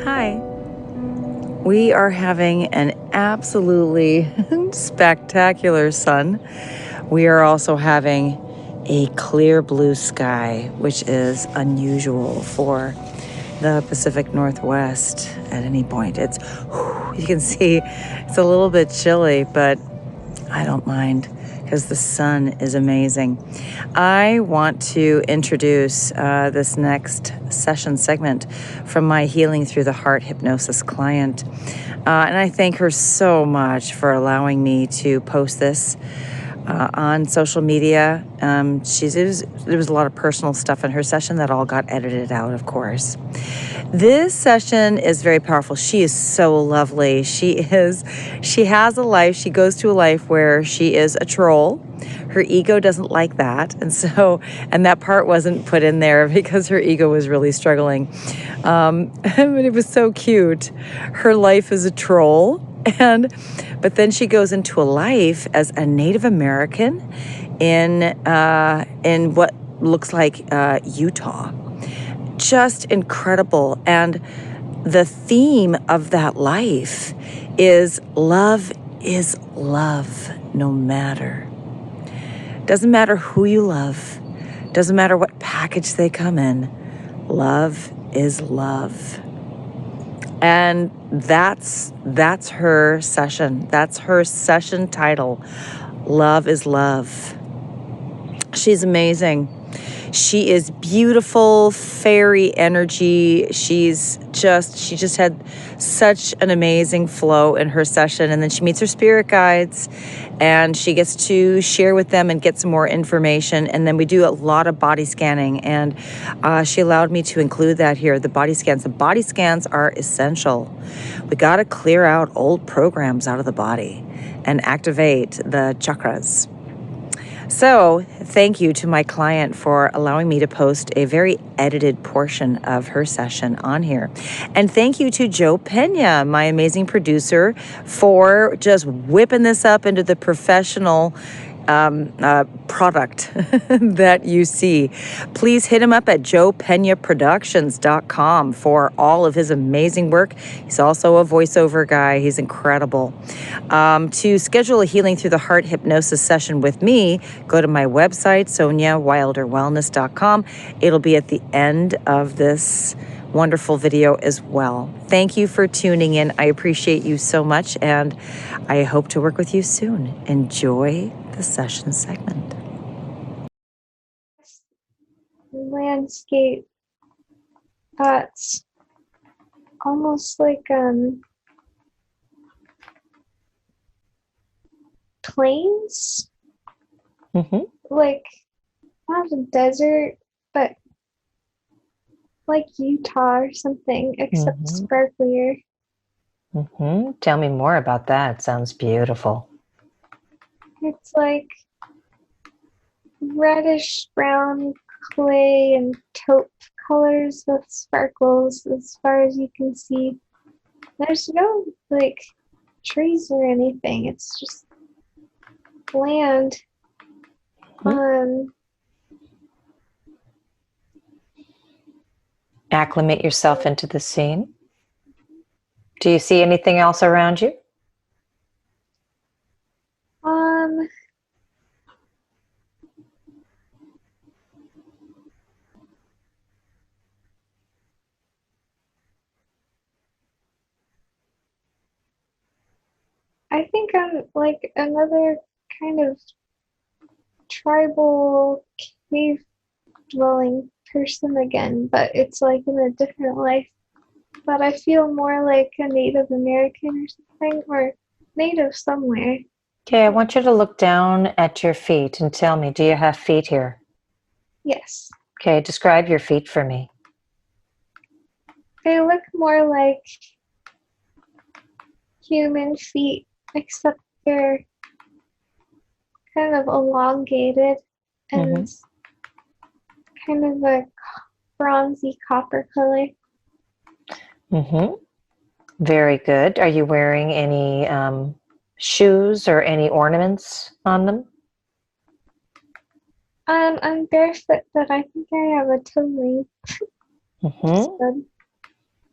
Hi. We are having an absolutely spectacular sun. We are also having a clear blue sky, which is unusual for the Pacific Northwest at any point. You can see it's a little bit chilly, but I don't mind because the sun is amazing. I want to introduce this next session segment from my Healing Through the Heart hypnosis client. And I thank her so much for allowing me to post this on social media. There was a lot of personal stuff in her session that all got edited out, of course. This session is very powerful. She is so lovely. She has a life. She goes to a life where she is a troll. Her ego doesn't like that. And that part wasn't put in there because her ego was really struggling. But it was so cute. Her life is a troll. But then she goes into a life as a Native American in what looks like Utah. Just incredible. And the theme of that life is love no matter. Doesn't matter who you love. Doesn't matter what package they come in. Love is love. And that's her session. That's her session title. Love is love. She's amazing. She is beautiful, fairy energy. She just had such an amazing flow in her session. And then she meets her spirit guides and she gets to share with them and get some more information. And then we do a lot of body scanning. And she allowed me to include that here, the body scans. The body scans are essential. We got to clear out old programs out of the body and activate the chakras. So thank you to my client for allowing me to post a very edited portion of her session on here. And thank you to Joe Pena, my amazing producer, for just whipping this up into the professional product that you see. Please hit him up at joepenaproductions.com for all of his amazing work. He's also a voiceover guy. He's incredible. To schedule a Healing Through the Heart hypnosis session with me, go to my website, soniawilderwellness.com. It'll be at the end of this wonderful video as well. Thank you for tuning in. I appreciate you so much, and I hope to work with you soon. Enjoy the session segment. Landscape that's almost like plains, like not a desert, but like Utah or something, except sparklier. Tell me more about that. Sounds beautiful. It's like reddish brown clay and taupe colors with sparkles as far as you can see. There's no like trees or anything. It's just land. Acclimate yourself into the scene. Do you see anything else around you? I think I'm like another kind of tribal cave dwelling person again, but it's like in a different life. But I feel more like a Native American or something, or native somewhere. Okay, I want you to look down at your feet and tell me, do you have feet here? Yes. Okay, describe your feet for me. They look more like human feet, except they're kind of elongated and kind of a bronzy copper color. Very good. Are you wearing any shoes or any ornaments on them? I'm barefoot, but I think I have a toe ring.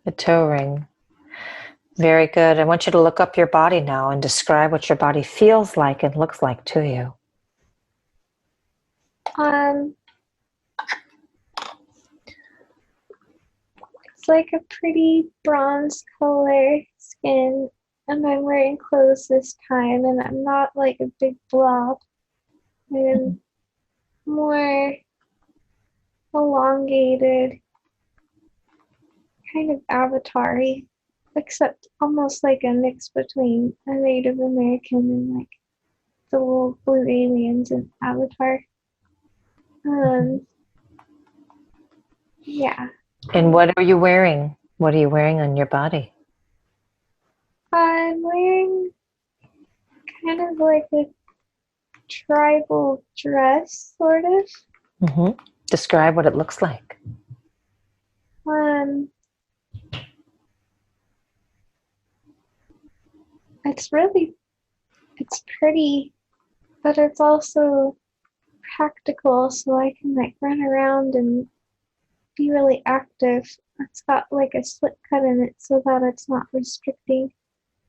The toe ring. Very good. I want you to look up your body now and describe what your body feels like and looks like to you. It's like a pretty bronze color skin, and I'm wearing clothes this time, and I'm not like a big blob. I'm more elongated, kind of avatar-y, except almost like a mix between a Native American and like the little blue aliens in Avatar. Yeah. And what are you wearing? What are you wearing on your body? I'm wearing kind of like a tribal dress, sort of. Describe what it looks like. It's pretty, but it's also practical, so I can like run around and be really active. It's got like a slip cut in it so that it's not restricting.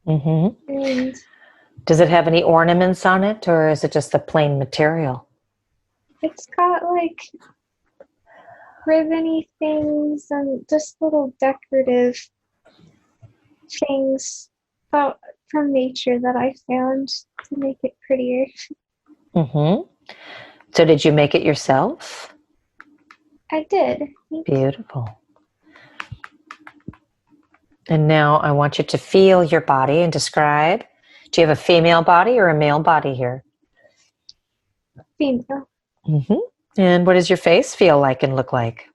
And does it have any ornaments on it, or is it just a plain material? It's got like ribbony things and just little decorative things from nature that I found to make it prettier. So did you make it yourself? I did. Beautiful. And now I want you to feel your body and describe. Do you have a female body or a male body here? Female. And what does your face feel like and look like?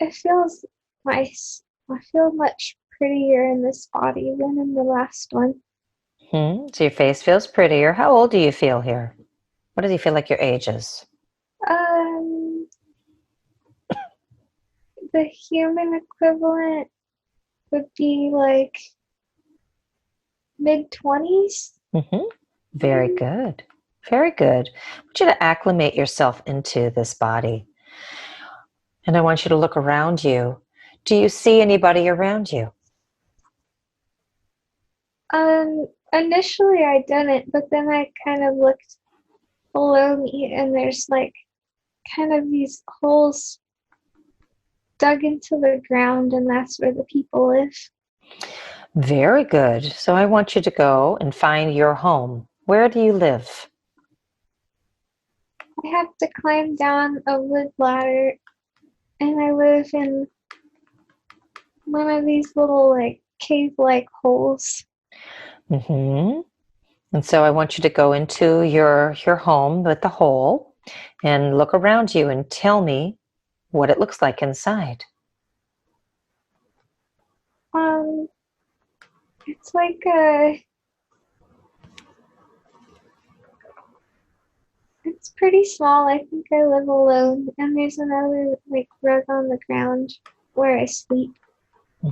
It feels nice. I feel much prettier in this body than in the last one. So your face feels prettier. How old do you feel here? What does you feel like your age is? The human equivalent would be like mid-20s. Very good. Very good. I want you to acclimate yourself into this body. And I want you to look around you. Do you see anybody around you? Initially I didn't, but then I kind of looked below me and there's like kind of these holes dug into the ground, and that's where the people live. Very good. So I want you to go and find your home. Where do you live? I have to climb down a wood ladder, and I live in one of these little like cave-like holes. And so I want you to go into your home with the hole and look around you and tell me what it looks like inside. It's like it's pretty small. I think I live alone, and there's another like rug on the ground where I sleep.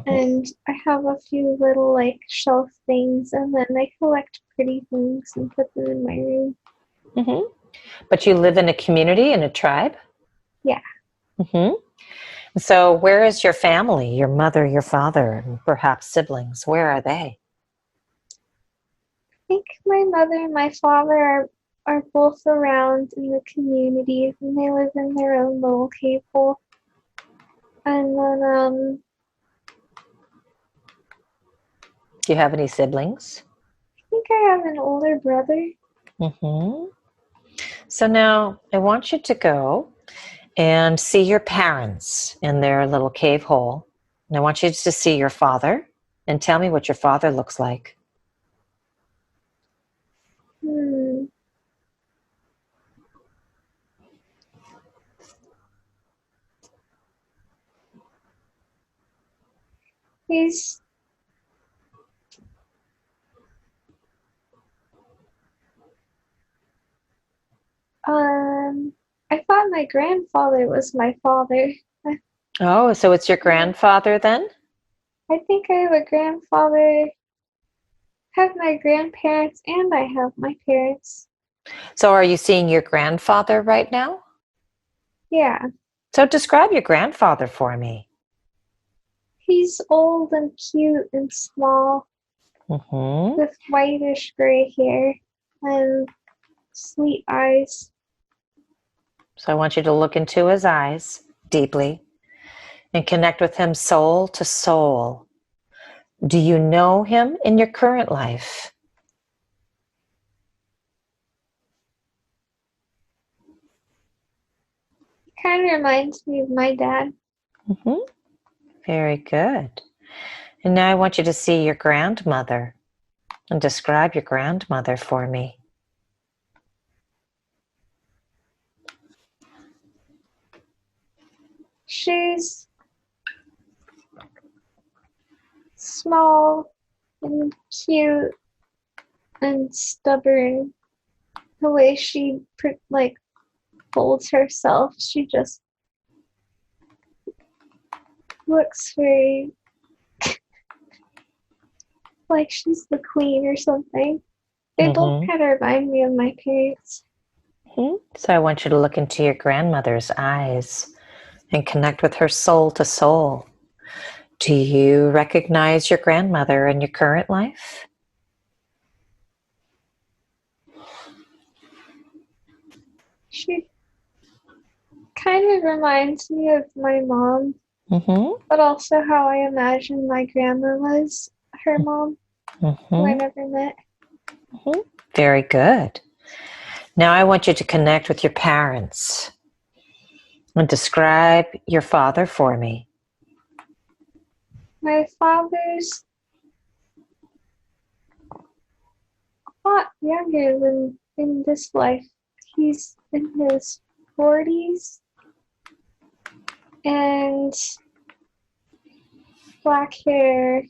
And I have a few little like shelf things, and then I collect pretty things and put them in my room. But you live in a community, in a tribe? Yeah. So where is your family, your mother, your father, and perhaps siblings? Where are they? I think my mother and my father are both around in the community, and they live in their own little cave hole. And then Do you have any siblings? I think I have an older brother. So now I want you to go and see your parents in their little cave hole. And I want you to see your father and tell me what your father looks like. He's I thought my grandfather was my father. Oh, so it's your grandfather then? I think I have a grandfather, have my grandparents, and I have my parents. So are you seeing your grandfather right now? Yeah. So describe your grandfather for me. He's old and cute and small Mm-hmm. with whitish gray hair and sweet eyes. So I want you to look into his eyes deeply and connect with him soul to soul. Do you know him in your current life? He kind of reminds me of my dad. Mm-hmm. Very good. And now I want you to see your grandmother and describe your grandmother for me. She's small and cute and stubborn. The way she holds herself, she just looks very like she's the queen or something. They both kind of remind me of my parents. So I want you to look into your grandmother's eyes and connect with her soul to soul. Do you recognize your grandmother in your current life? She kind of reminds me of my mom, but also how I imagine my grandma was her mom, who I never met. Very good. Now I want you to connect with your parents and describe your father for me. My father's a lot younger than in this life. He's in his 40s and black hair,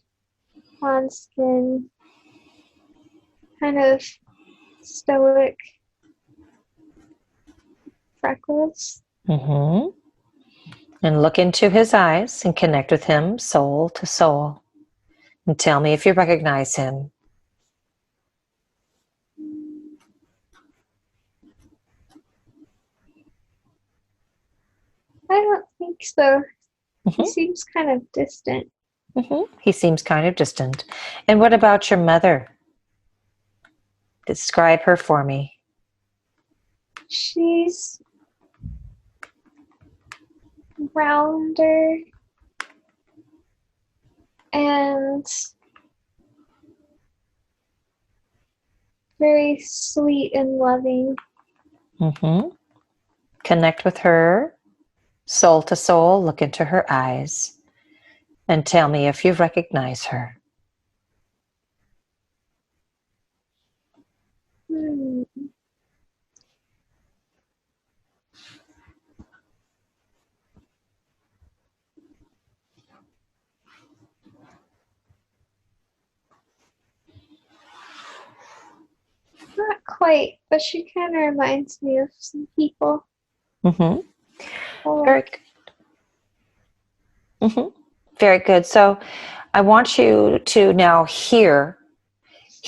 blonde skin, kind of stoic, freckles. And look into his eyes and connect with him soul to soul. And tell me if you recognize him. I don't think so. He seems kind of distant. He seems kind of distant. And what about your mother? Describe her for me. She's rounder and very sweet and loving. Connect with her soul to soul. Look into her eyes and tell me if you recognize her. Not quite, but she kind of reminds me of some people. Very good. Very good. So I want you to now hear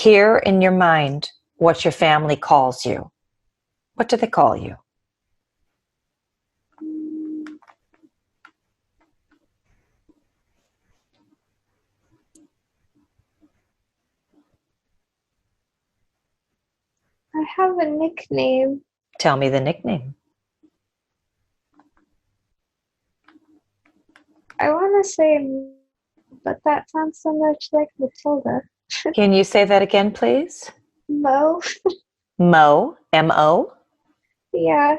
in your mind what your family calls you. What do they call you? I have a nickname. Tell me the nickname. I want to say, but that sounds so much like Matilda. Can you say that again, please? Mo. Mo, M-O? Yeah.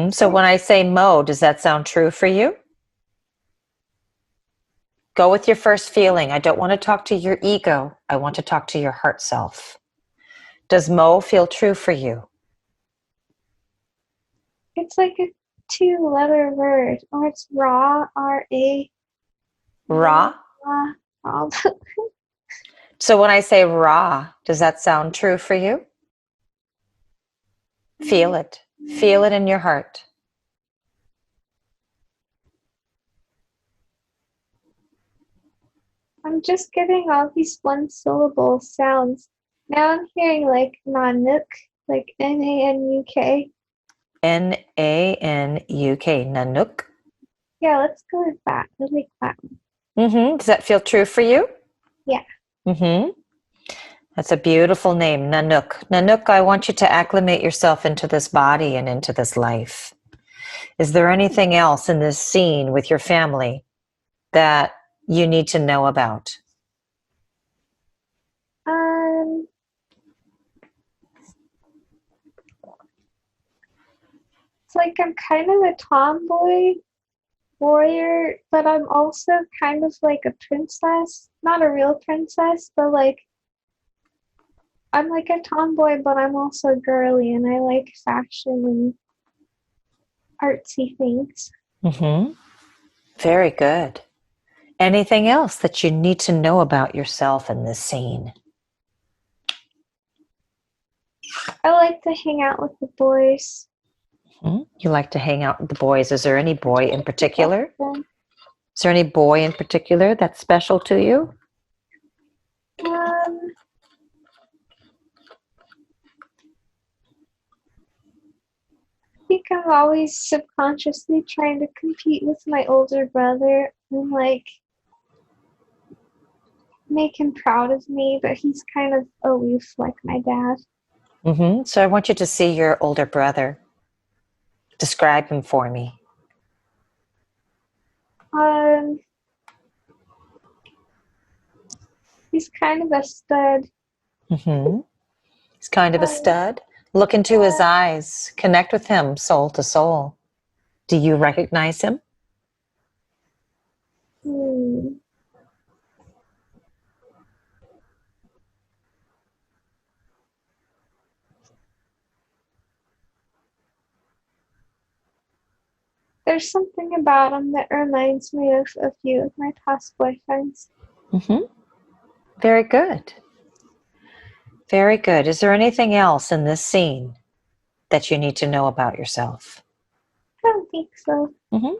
So when I say Mo, does that sound true for you? Go with your first feeling. I don't want to talk to your ego. I want to talk to your heart self. Does Mo feel true for you? It's like a 2-letter word, or it's raw, R-A. Ra? Raw. So when I say Ra, does that sound true for you? Feel it. Feel it in your heart. I'm just getting all these one-syllable sounds. Now I'm hearing like Nanuk, like N-A-N-U-K. Nanuk. Nanuk. Yeah, let's go with that. I like that one. Does that feel true for you? Yeah. That's a beautiful name, Nanuk. Nanuk, I want you to acclimate yourself into this body and into this life. Is there anything else in this scene with your family that you need to know about? It's like I'm kind of a tomboy warrior, but I'm also kind of like a princess. Not a real princess, but like I'm like a tomboy, but I'm also girly and I like fashion and artsy things. Very good. Anything else that you need to know about yourself in this scene? I like to hang out with the boys. You like to hang out with the boys. Is there any boy in particular? Them. Is there any boy in particular that's special to you? I think I'm always subconsciously trying to compete with my older brother and like make him proud of me, but he's kind of aloof like my dad. So I want you to see your older brother. Describe him for me. He's kind of a stud. He's kind of a stud. Look into his eyes. Connect with him soul to soul. Do you recognize him? There's something about him that reminds me of a few of my past boyfriends. Very good. Very good. Is there anything else in this scene that you need to know about yourself? I don't think so.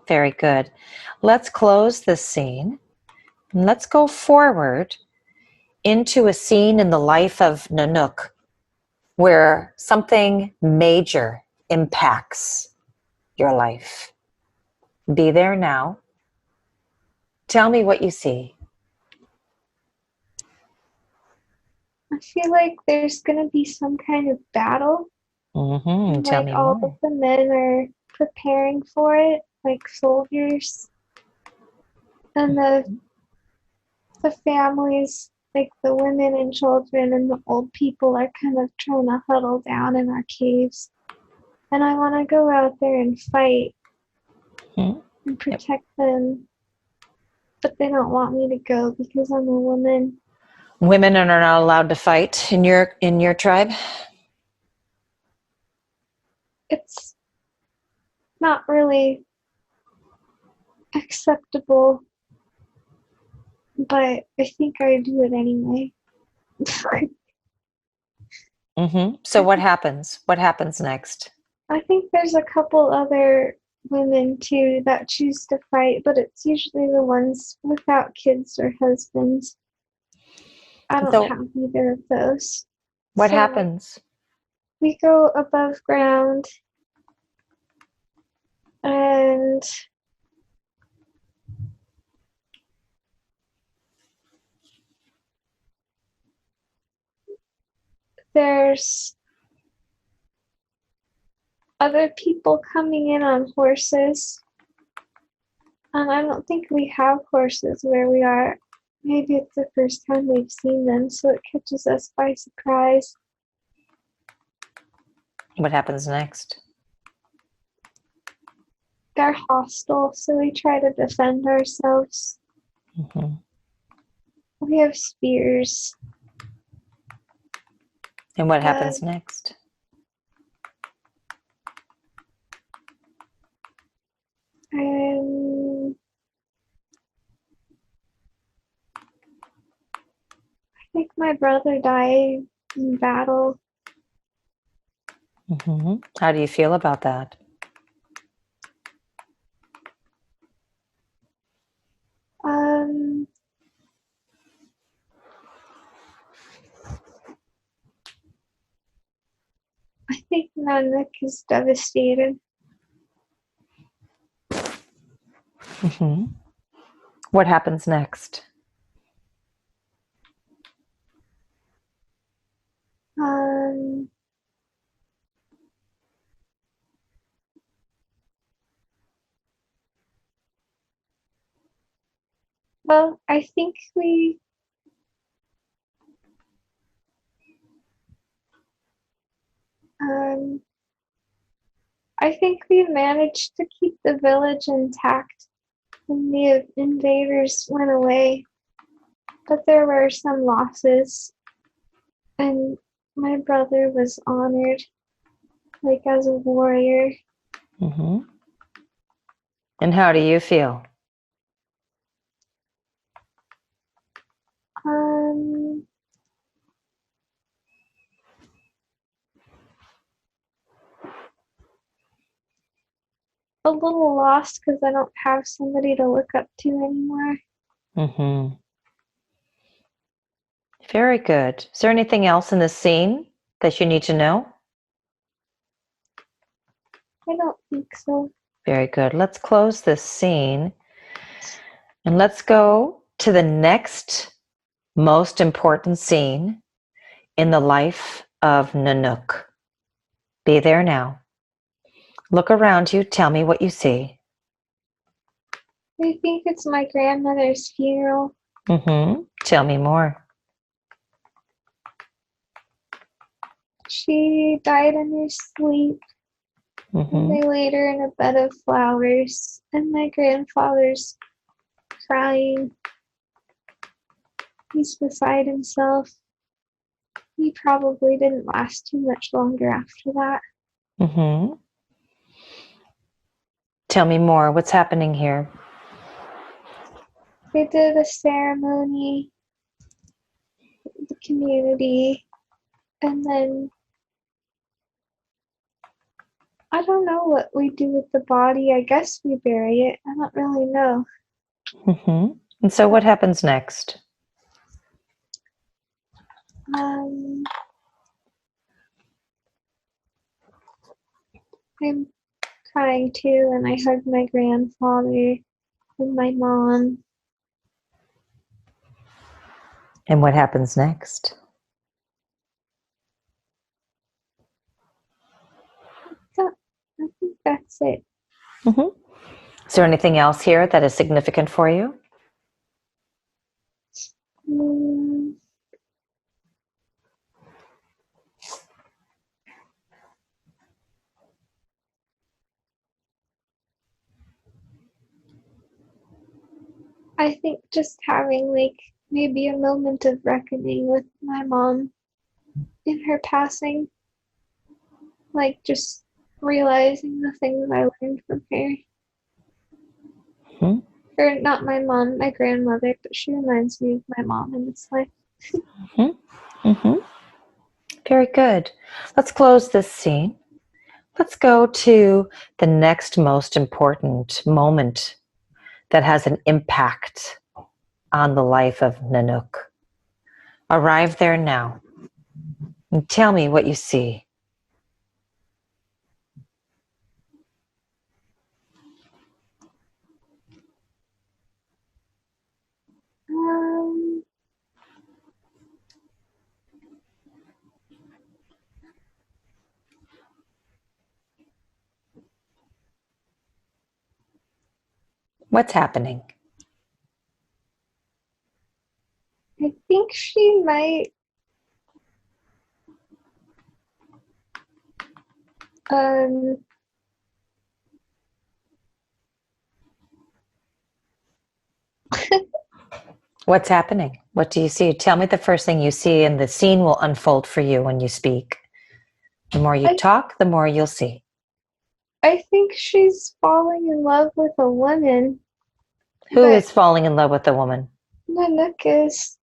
Very good. Let's close this scene. And let's go forward into a scene in the life of Nanook where something major impacts your life. Be there now. Tell me what you see. I feel like there's gonna be some kind of battle. And, Tell like me all more. of the men are preparing for it, like soldiers. And the families, like the women and children and the old people are kind of trying to huddle down in our caves. And I want to go out there and fight and protect them. But they don't want me to go because I'm a woman. Women are not allowed to fight in your tribe? It's not really acceptable, but I think I do it anyway. So what happens? What happens next? I think there's a couple other women too that choose to fight, but it's usually the ones without kids or husbands. I don't have either of those. What happens? We go above ground and there's other people coming in on horses. And I don't think we have horses where we are. Maybe it's the first time we've seen them, so it catches us by surprise. What happens next? They're hostile, so we try to defend ourselves. We have spears. And what happens next? I think my brother died in battle. How do you feel about that? I think Nanak is devastated. Mm-hmm. What happens next? Well, I think we managed to keep the village intact when the invaders went away. But there were some losses, and my brother was honored, like as a warrior. Mm-hmm. And how do you feel? A little lost because I don't have somebody to look up to anymore. Mm-hmm. Very good. Is there anything else in this scene that you need to know? I don't think so. Very good. Let's close this scene and let's go to the next most important scene in the life of Nanook. Be there now. Look around you. Tell me what you see. I think it's my grandmother's funeral. Mm-hmm. Tell me more. She died in her sleep, Mm-hmm. and they laid her in a bed of flowers, and my grandfather's crying. He's beside himself. He probably didn't last too much longer after that. Mm-hmm. Tell me more. What's happening here? They did a ceremony, the community, and then I don't know what we do with the body. I guess we bury it. I don't really know. Mm-hmm. And so what happens next? I'm crying too, and I hug my grandfather and my mom. And what happens next? So I think that's it. Mm-hmm. Is there anything else here that is significant for you? I think just having like maybe a moment of reckoning with my mom in her passing, like just realizing the things I learned from her. Mm-hmm. Or not my mom, my grandmother, but she reminds me of my mom in this life. Mm-hmm. Mm-hmm. Very good. Let's close this scene. Let's go to the next most important moment that has an impact on the life of Nanook. Arrive there now and tell me what you see. What's happening? I think she might What's happening? What do you see? Tell me the first thing you see, and the scene will unfold for you when you speak. The more you talk, the more you'll see. I think she's falling in love with a woman. Who is falling in love with the woman? Nanook is.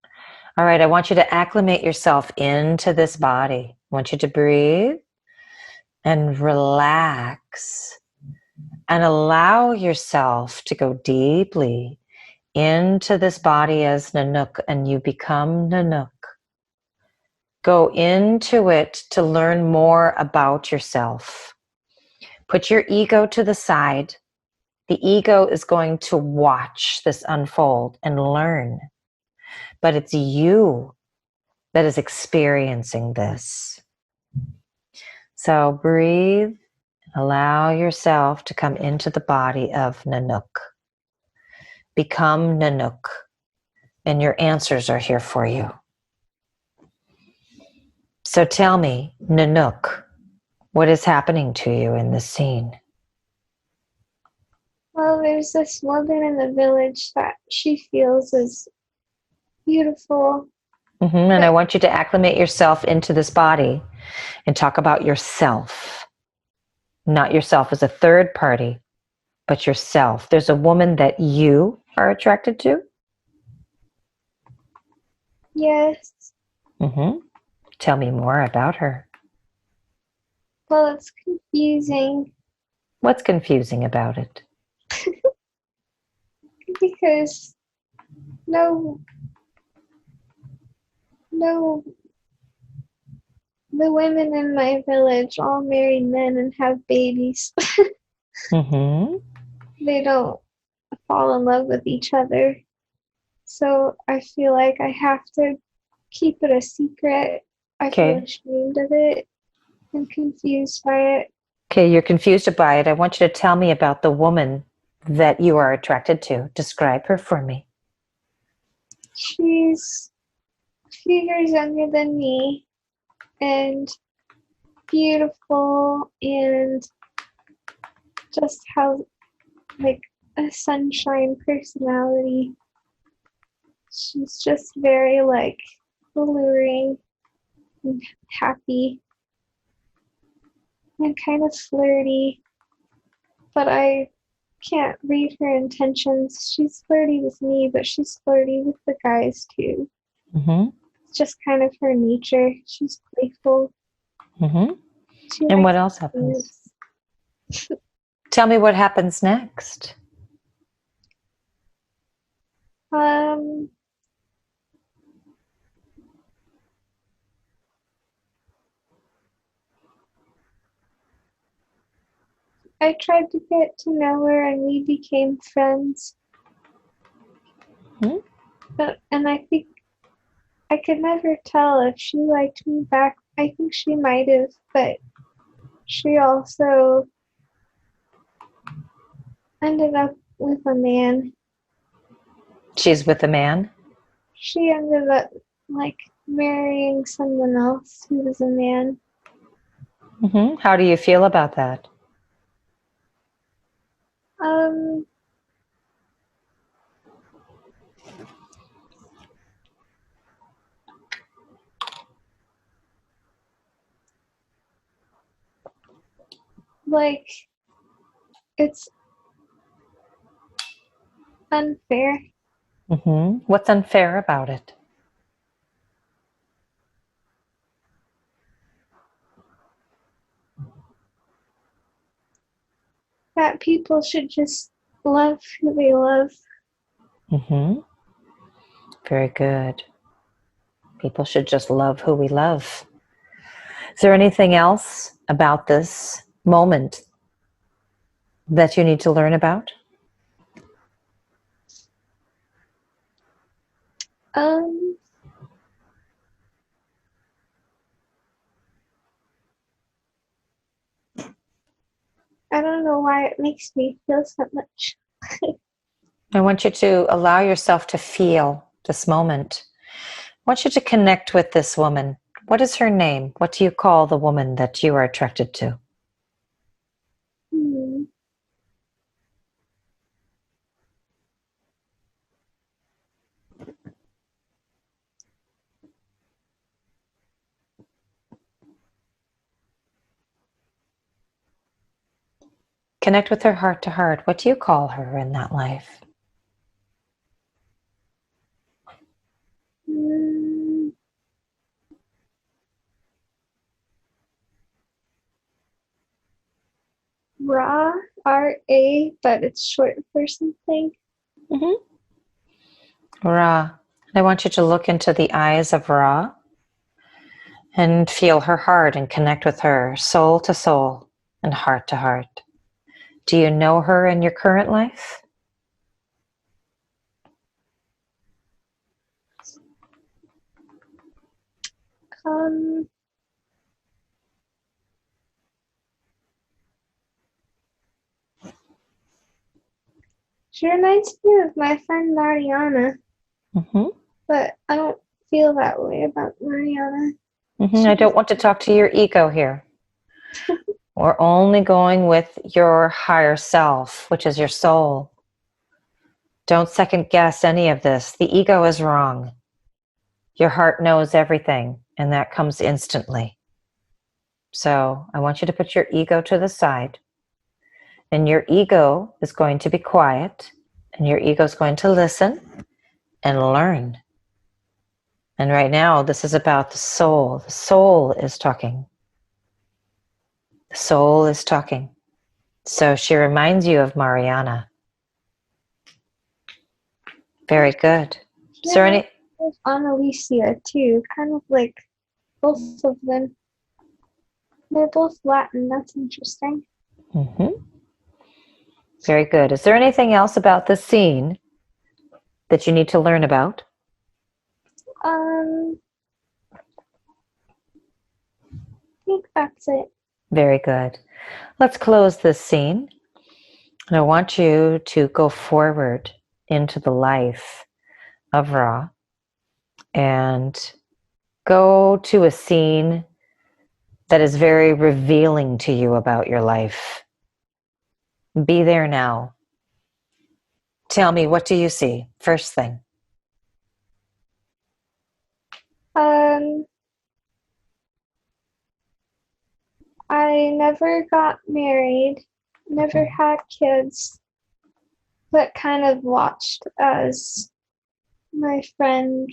All right, I want you to acclimate yourself into this body. I want you to breathe and relax and allow yourself to go deeply into this body as Nanook, and you become Nanook. Go into it to learn more about yourself. Put your ego to the side. The ego is going to watch this unfold and learn. But it's you that is experiencing this. So breathe. Allow yourself to come into the body of Nanook. Become Nanook. And your answers are here for you. So tell me, Nanook, what is happening to you in this scene? Well, there's this woman in the village that she feels is beautiful. And I want you to acclimate yourself into this body and talk about yourself. Not yourself as a third party, but yourself. There's a woman that you are attracted to? Yes. Tell me more about her. Well, it's confusing. What's confusing about it? Because the women in my village all marry men and have babies. They don't fall in love with each other. So I feel like I have to keep it a secret. I feel ashamed of it and confused by it. Okay, you're confused by it. I want you to tell me about the woman that you are attracted to. Describe her for me. She's a few years younger than me and beautiful and just has like a sunshine personality. She's just very like alluring and happy and kind of flirty, but I can't read her intentions. She's flirty with me, but she's flirty with the guys too. It's just kind of her nature. She's playful. And what else happens? Tell me what happens next. I tried to get to know her and we became friends. And I think I could never tell if she liked me back. I think she might have, but she also ended up with a man. She's with a man? She ended up like marrying someone else who was a man. How do you feel about that? Like, it's unfair. What's unfair about it? That people should just love who they love. Very good. People should just love who we love. Is there anything else about this moment that you need to learn about? I don't know why it makes me feel so much. I want you to allow yourself to feel this moment. I want you to connect with this woman. What is her name? What do you call the woman that you are attracted to? Connect with her heart to heart. What do you call her in that life? Ra, R-A, but it's short for something. Ra. I want you to look into the eyes of Ra. And feel her heart and connect with her, soul to soul and heart to heart. Do you know her in your current life? Um, she reminds me of my friend Mariana, but I don't feel that way about Mariana. I don't want to talk to your ego here. We're only going with your higher self, which is your soul. Don't second guess any of this. The ego is wrong. Your heart knows everything, and that comes instantly. So I want you to put your ego to the side. And your ego is going to be quiet, and your ego is going to listen and learn. And right now, this is about the soul. The soul is talking. The soul is talking. So she reminds you of Mariana. Very good. Is there any? Annalicia too, kind of like both of them. They're both Latin. That's interesting. Very good. Is there anything else about this scene that you need to learn about? I think that's it. Very good. Let's close this scene. And I want you to go forward into the life of Ra and go to a scene that is very revealing to you about your life. Be there now. Tell me, what do you see? First thing. I never got married, never had kids, but kind of watched as my friend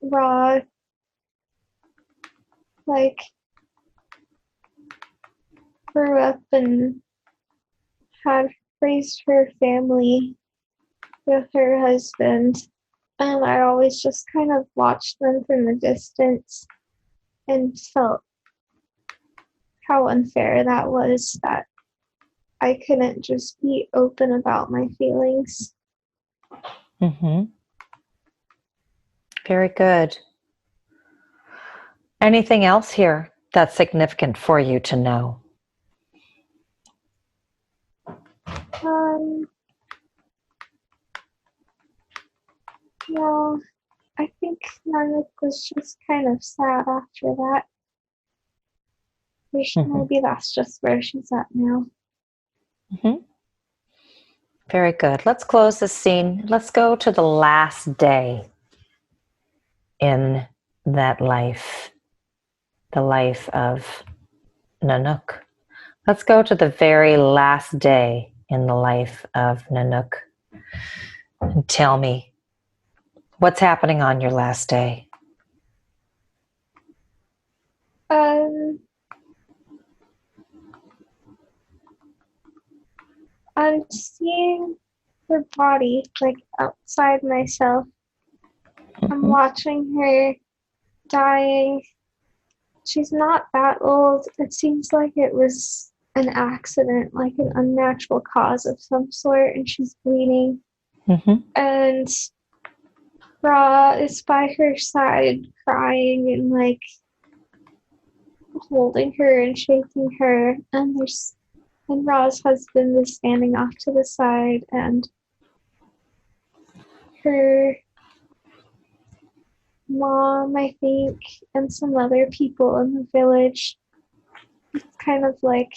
Ra, like, grew up and had raised her family with her husband. And I always just kind of watched them from a distance and felt how unfair that was, that I couldn't just be open about my feelings. Very good. Anything else here that's significant for you to know? No, I think Nanak was just kind of sad after that. Maybe that's just where she's at now. Very good. Let's close this scene. Let's go to the last day in that life, the life of Nanook. Let's go to the very last day in the life of Nanook. And tell me, what's happening on your last day? I'm seeing her body, like, outside myself. I'm watching her dying. She's not that old. It seems like it was an accident, like an unnatural cause of some sort, and she's bleeding. And Ra is by her side crying and, like, holding her and shaking her, and Ra's husband is standing off to the side, and her mom, I think, and some other people in the village. It's kind of like,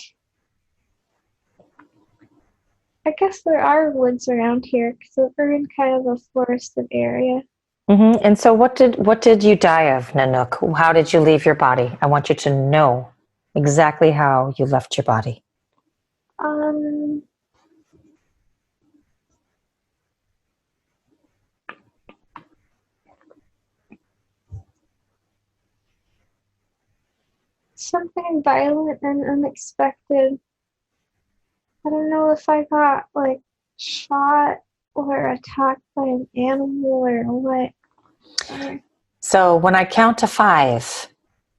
I guess there are woods around here because we're in kind of a forested area. And so what did you die of, Nanook? How did you leave your body? I want you to know exactly how you left your body. Something violent and unexpected. I don't know if I got, like, shot or attacked by an animal or what. So when I count to 5,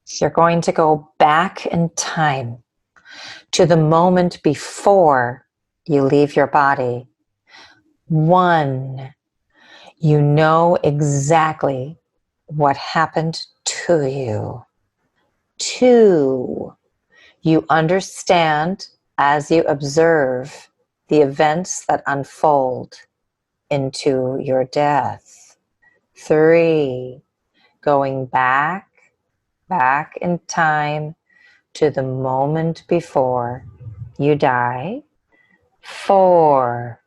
You're going to go back in time to the moment before you leave your body. 1, you know exactly what happened to you. 2, you understand as you observe the events that unfold into your death. 3, going back in time to the moment before you die. 4,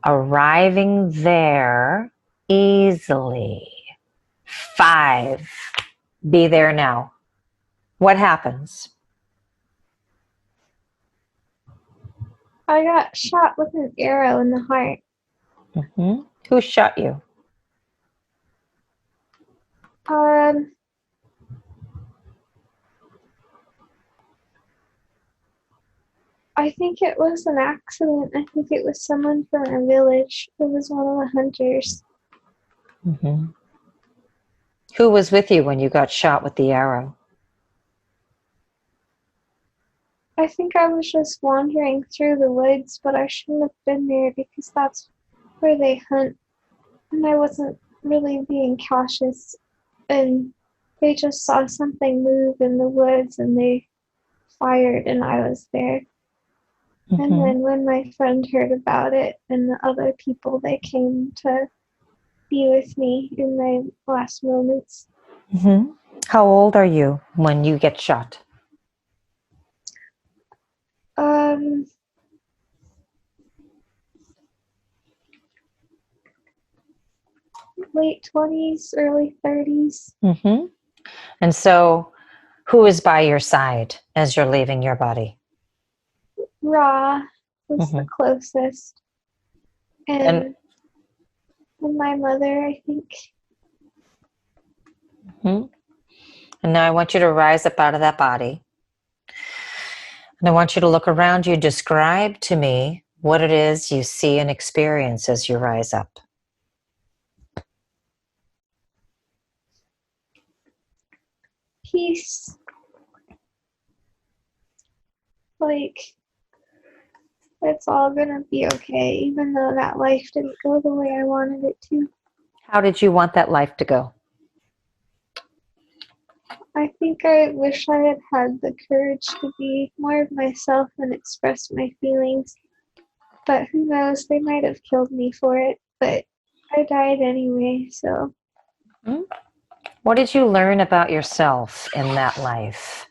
arriving there easily. 5, be there now. What happens? I got shot with an arrow in the heart. Who shot you? I think it was an accident. I think it was someone from our village. It was one of the hunters. Who was with you when you got shot with the arrow? I think I was just wandering through the woods, but I shouldn't have been there because that's where they hunt. And I wasn't really being cautious. And they just saw something move in the woods and they fired, and I was there. And then when my friend heard about it and the other people, they came to be with me in my last moments. How old are you when you get shot? Late 20s, early 30s. And so, who is by your side as you're leaving your body? Ra was the closest. And my mother, I think. And now I want you to rise up out of that body. And I want you to look around you. Describe to me what it is you see and experience as you rise up. Peace. Like, it's all gonna be okay, even though that life didn't go the way I wanted it to. How did you want that life to go? I think I wish I had had the courage to be more of myself and express my feelings. But who knows, they might have killed me for it, but I died anyway, so. What did you learn about yourself in that life?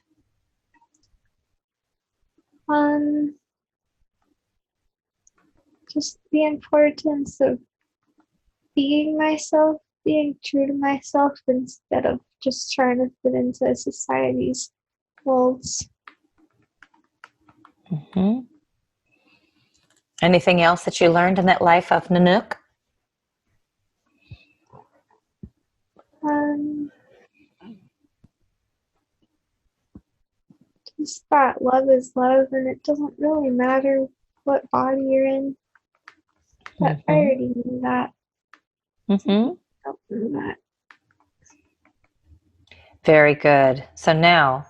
Just the importance of being myself, being true to myself instead of just trying to fit into society's molds. Anything else that you learned in that life of Nanook? Just that love is love, and it doesn't really matter what body you're in. But I already knew that. I don't know that. Very good. So now,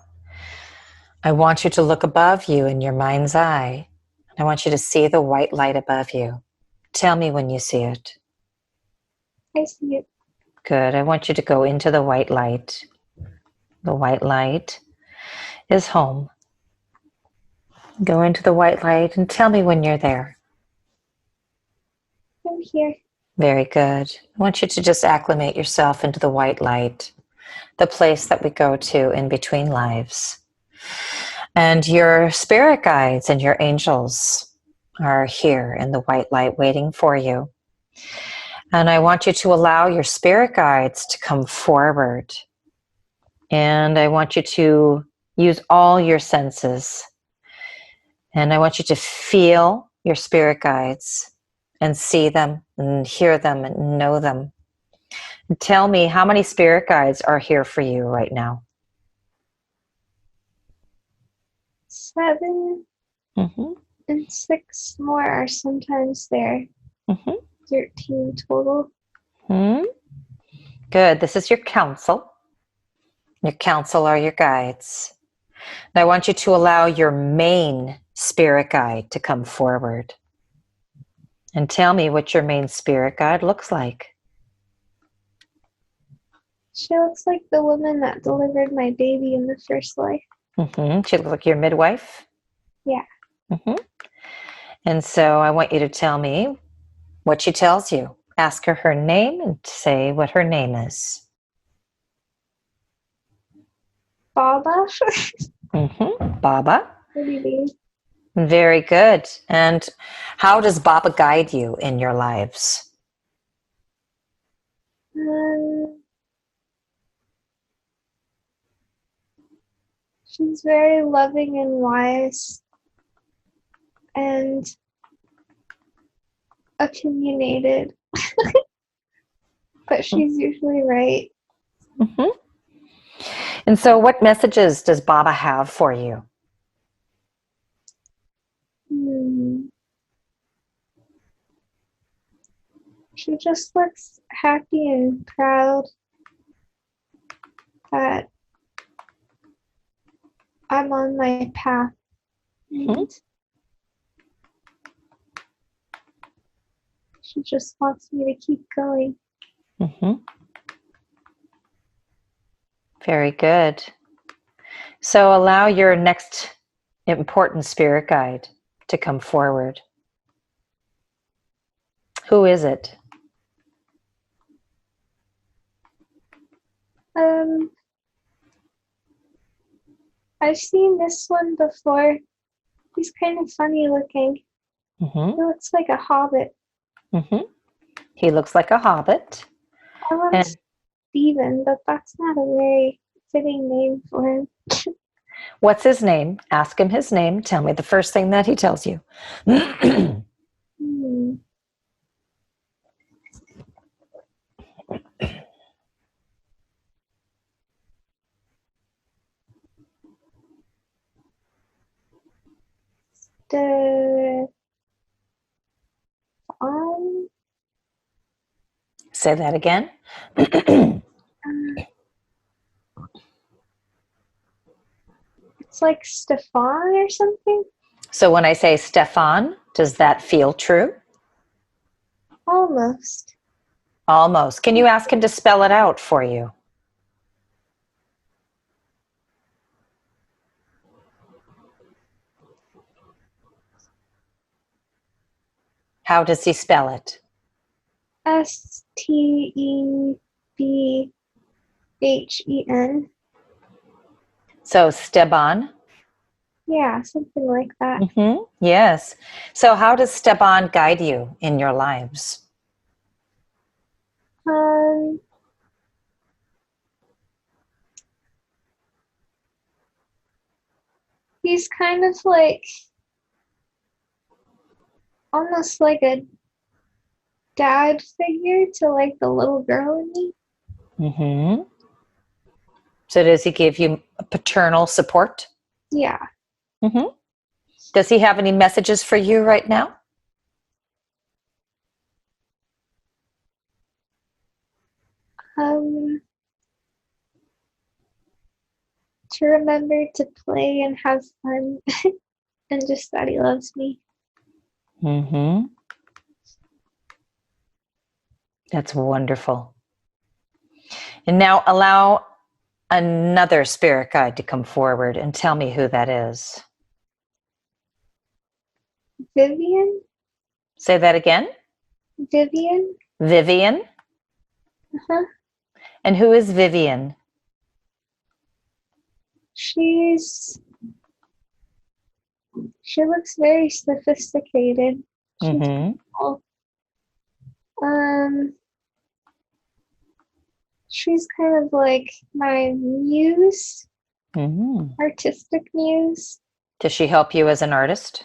I want you to look above you in your mind's eye. I want you to see the white light above you. Tell me when you see it. I see it. Good. I want you to go into the white light. The white light is home. Go into the white light and tell me when you're there. I'm here. Very good. I want you to just acclimate yourself into the white light, the place that we go to in between lives. And your spirit guides and your angels are here in the white light waiting for you. And I want you to allow your spirit guides to come forward. And I want you to use all your senses. And I want you to feel your spirit guides and see them and hear them and know them. And tell me, how many spirit guides are here for you right now? 7. And 6 more are sometimes there. 13 total. Good. This is your council. Your counsel are your guides. And I want you to allow your main spirit guide to come forward. And tell me what your main spirit guide looks like. She looks like the woman that delivered my baby in the first life. She looks like your midwife? Yeah. And so I want you to tell me what she tells you. Ask her name and say what her name is. Baba. Baba. Pretty big. Very good. And how does Baba guide you in your lives? She's very loving and wise and opinionated. But she's usually right. And so what messages does Baba have for you? She just looks happy and proud that I'm on my path. And she just wants me to keep going. Very good. So allow your next important spirit guide to come forward. Who is it? I've seen this one before. He's kind of funny looking. He looks like a hobbit. He looks like a hobbit. I want Steven, but that's not a very fitting name for him. What's his name? Ask him his name. Tell me the first thing that he tells you. Say that again. It's like Stefan or something. So when I say Stefan, does that feel true? Almost. Almost. Can you ask him to spell it out for you? How does he spell it? Stebhen. So Steban? Yeah, something like that. Yes. So how does Steban guide you in your lives? He's kind of like almost like a dad figure to like the little girl in me. So does he give you paternal support? Yeah. Does he have any messages for you right now? To remember to play and have fun and just that he loves me. That's wonderful. And now allow another spirit guide to come forward and tell me who that is. Vivian? Say that again. Vivian? Vivian? And who is Vivian? She looks very sophisticated. She's kind of like my muse, artistic muse. Does she help you as an artist?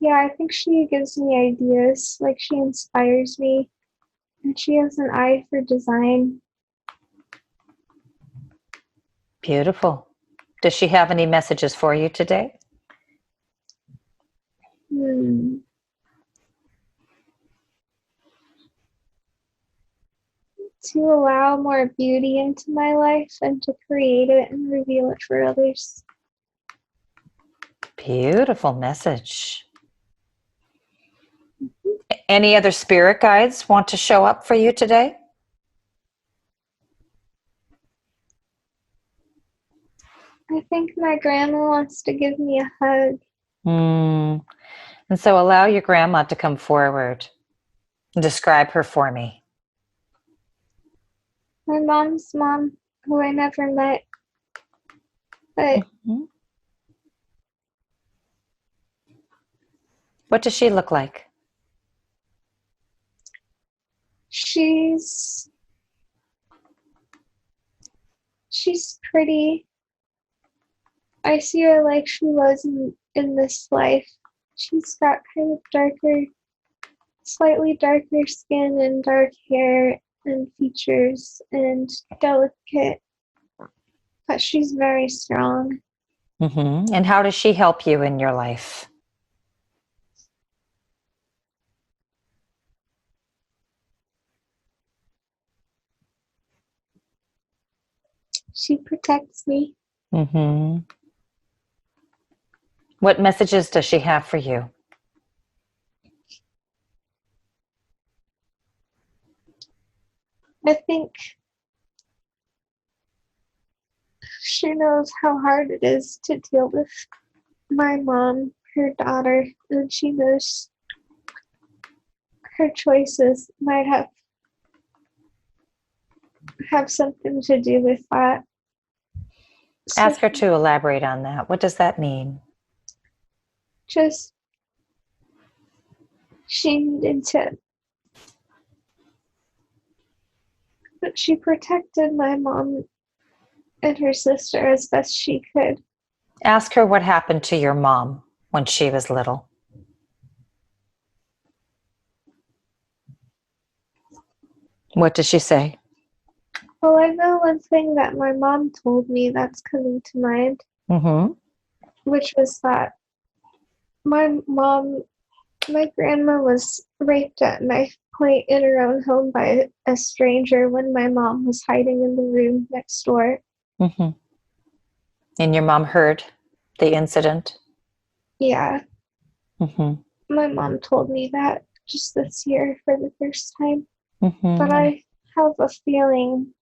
Yeah, I think she gives me ideas. Like, she inspires me, and she has an eye for design. Beautiful. Does she have any messages for you today? to allow more beauty into my life and to create it and reveal it for others. Beautiful message. Any other spirit guides want to show up for you today? I think my grandma wants to give me a hug. And so allow your grandma to come forward and describe her for me. My mom's mom, who I never met, but What does she look like? she's pretty. I see her like she was in this life. She's got kind of darker, slightly darker skin and dark hair and features and delicate, but she's very strong. And how does she help you in your life? She protects me. What messages does she have for you? I think she knows how hard it is to deal with my mom, her daughter, and she knows her choices might have something to do with that. So Ask her to elaborate on that. What does that mean? just she needed to, but she protected my mom and her sister as best she could. Ask her what happened to your mom when she was little. What does she say? Well, I know one thing that my mom told me that's coming to mind, which was that my grandma was raped at knife point in her own home by a stranger when my mom was hiding in the room next door. And your mom heard the incident? Yeah. My mom told me that just this year for the first time. But I have a feeling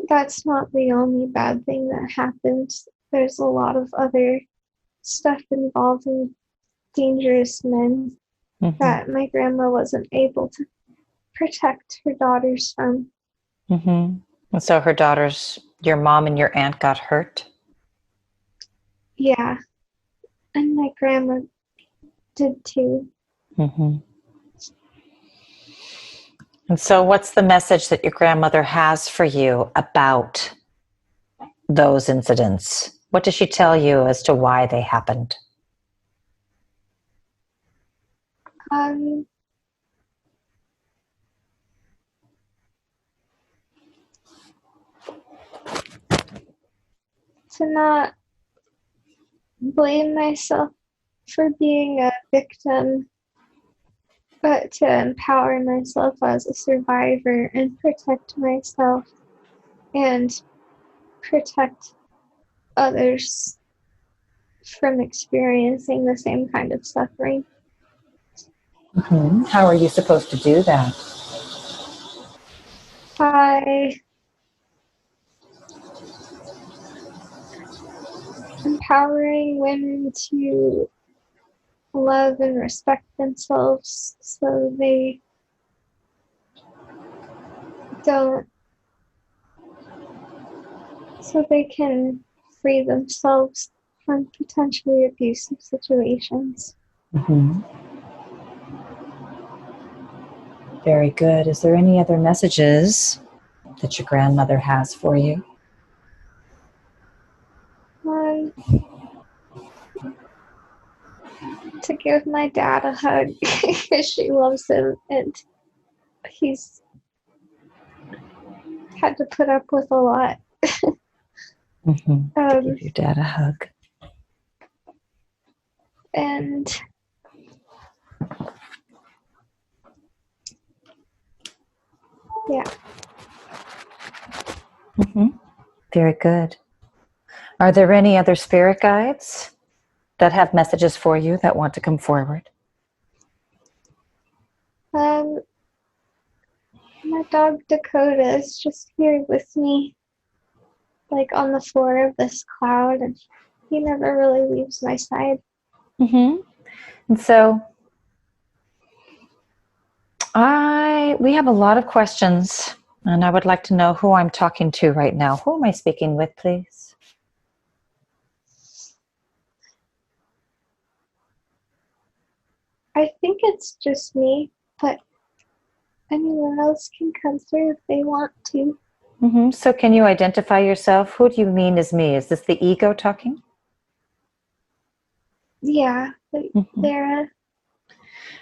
that's not the only bad thing that happened. There's a lot of other stuff involving dangerous men that my grandma wasn't able to protect her daughters from. And so her daughters, your mom and your aunt, got hurt? Yeah. And my grandma did too. And so what's the message that your grandmother has for you about those incidents? What does she tell you as to why they happened? To not blame myself for being a victim, but to empower myself as a survivor and protect myself and protect others from experiencing the same kind of suffering. How are you supposed to do that? By empowering women to love and respect themselves so they can free themselves from potentially abusive situations. Very good. Is there any other messages that your grandmother has for you? To give my dad a hug because she loves him and he's had to put up with a lot. Give your dad a hug. And yeah. Very good. Are there any other spirit guides that have messages for you that want to come forward? My dog Dakota is just here with me, like on the floor of this cloud, and he never really leaves my side. Mm-hmm. And so we have a lot of questions, and I would like to know who I'm talking to right now. Who am I speaking with, please? I think it's just me, but anyone else can come through if they want to. Mm-hmm. So can you identify yourself? Who do you mean is me? Is this the ego talking? Yeah, Mm-hmm. Lara.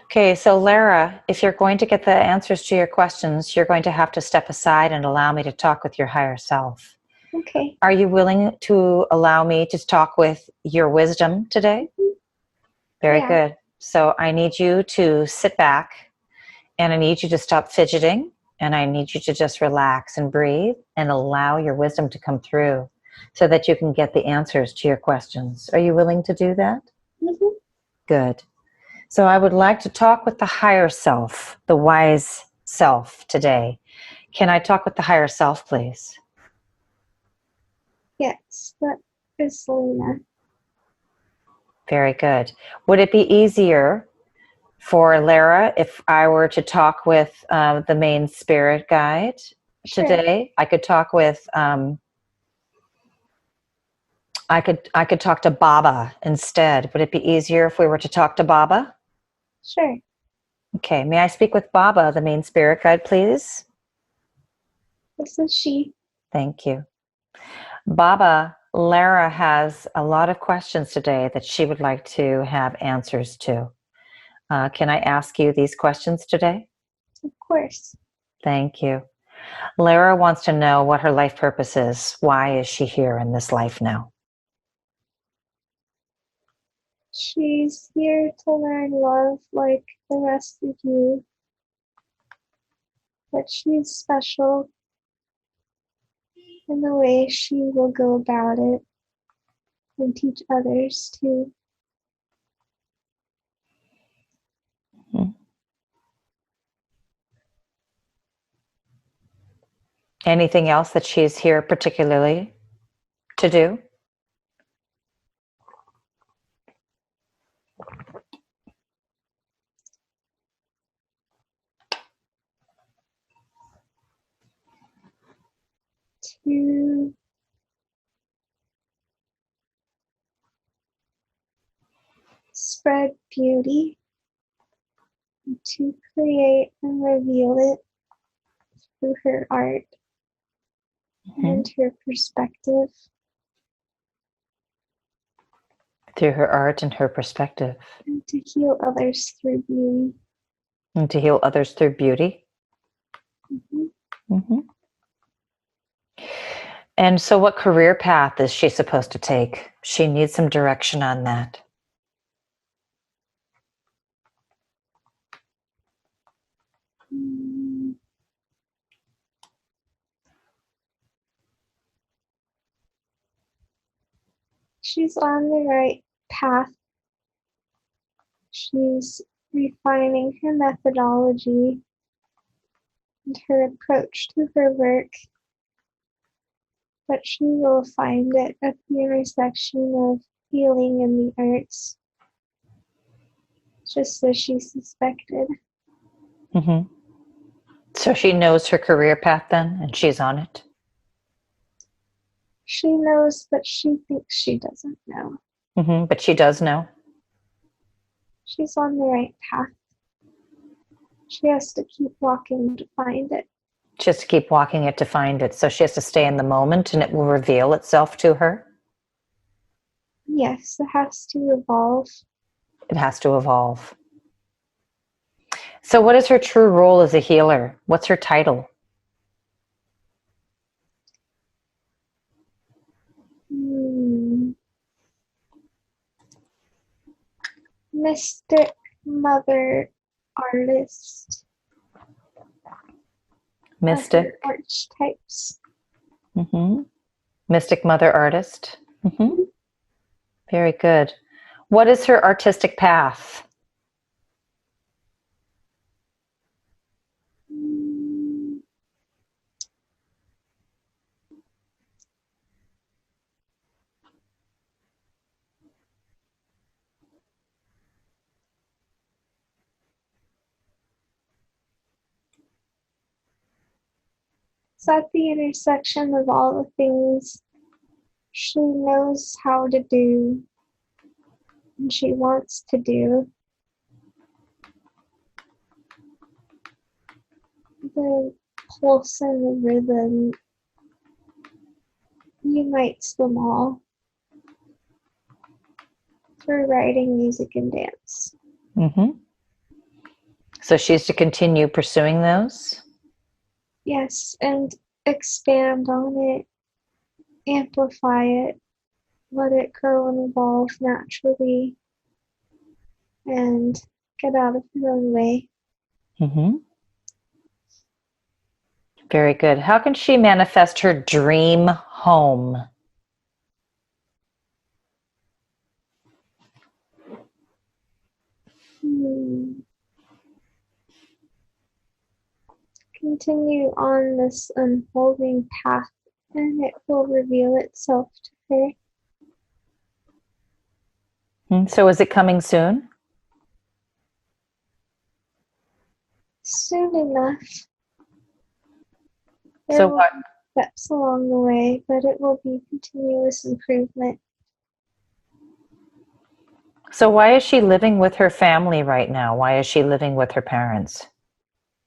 Okay, so Lara, if you're going to get the answers to your questions, you're going to have to step aside and allow me to talk with your higher self. Okay. Are you willing to allow me to talk with your wisdom today? Very Yeah. good. So I need you to sit back, and I need you to stop fidgeting, and I need you to just relax and breathe and allow your wisdom to come through so that you can get the answers to your questions. Are you willing to do that? Mm-hmm. Good. So I would like to talk with the higher self, the wise self today. Can I talk with the higher self, please? Yes, that is Selena. Very good. Would it be easier for Lara if I were to talk with the main spirit guide Sure. today? I could talk with I could talk to Baba instead. Would it be easier if we were to talk to Baba? Sure. Okay, may I speak with Baba, the main spirit guide, please? This is she. Thank you. Baba, Lara has a lot of questions today that she would like to have answers to. Can I ask you these questions today? Of course. Thank you. Lara wants to know what her life purpose is. Why is she here in this life now? She's here to learn love like the rest of you, but she's special in the way she will go about it and teach others too. Hmm. Anything else that she's here particularly to do? To spread beauty, to create and reveal it through her art and her perspective. Through her art and her perspective. And to heal others through beauty. And to heal others through beauty. Mm-hmm. Mm-hmm. And so what career path is she supposed to take? She needs some direction on that. She's on the right path. She's refining her methodology and her approach to her work, but she will find it at the intersection of healing and the arts, just as she suspected. Mm-hmm. So she knows her career path then, and she's on it? She knows, but she thinks she doesn't know. Mm-hmm. But she does know? She's on the right path. She has to keep walking to find it. She has to keep walking it to find it. So she has to stay in the moment and it will reveal itself to her? Yes, it has to evolve. It has to evolve. So what is her true role as a healer? What's her title? Mystic Mother Artist. Mystic. Archetypes. Mm-hmm. Mystic Mother Artist. Very good. What is her artistic path? It's at the intersection of all the things she knows how to do and she wants to do. The pulse and the rhythm unites them all for writing, music, and dance. So she's to continue pursuing those? Yes, and expand on it, amplify it, let it grow and evolve naturally, and get out of her own way. Very good. How can she manifest her dream home? Continue on this unfolding path, and it will reveal itself to her. So is it coming soon? Soon enough. So what? Steps along the way, but it will be continuous improvement. So why is she living with her family right now? Why is she living with her parents?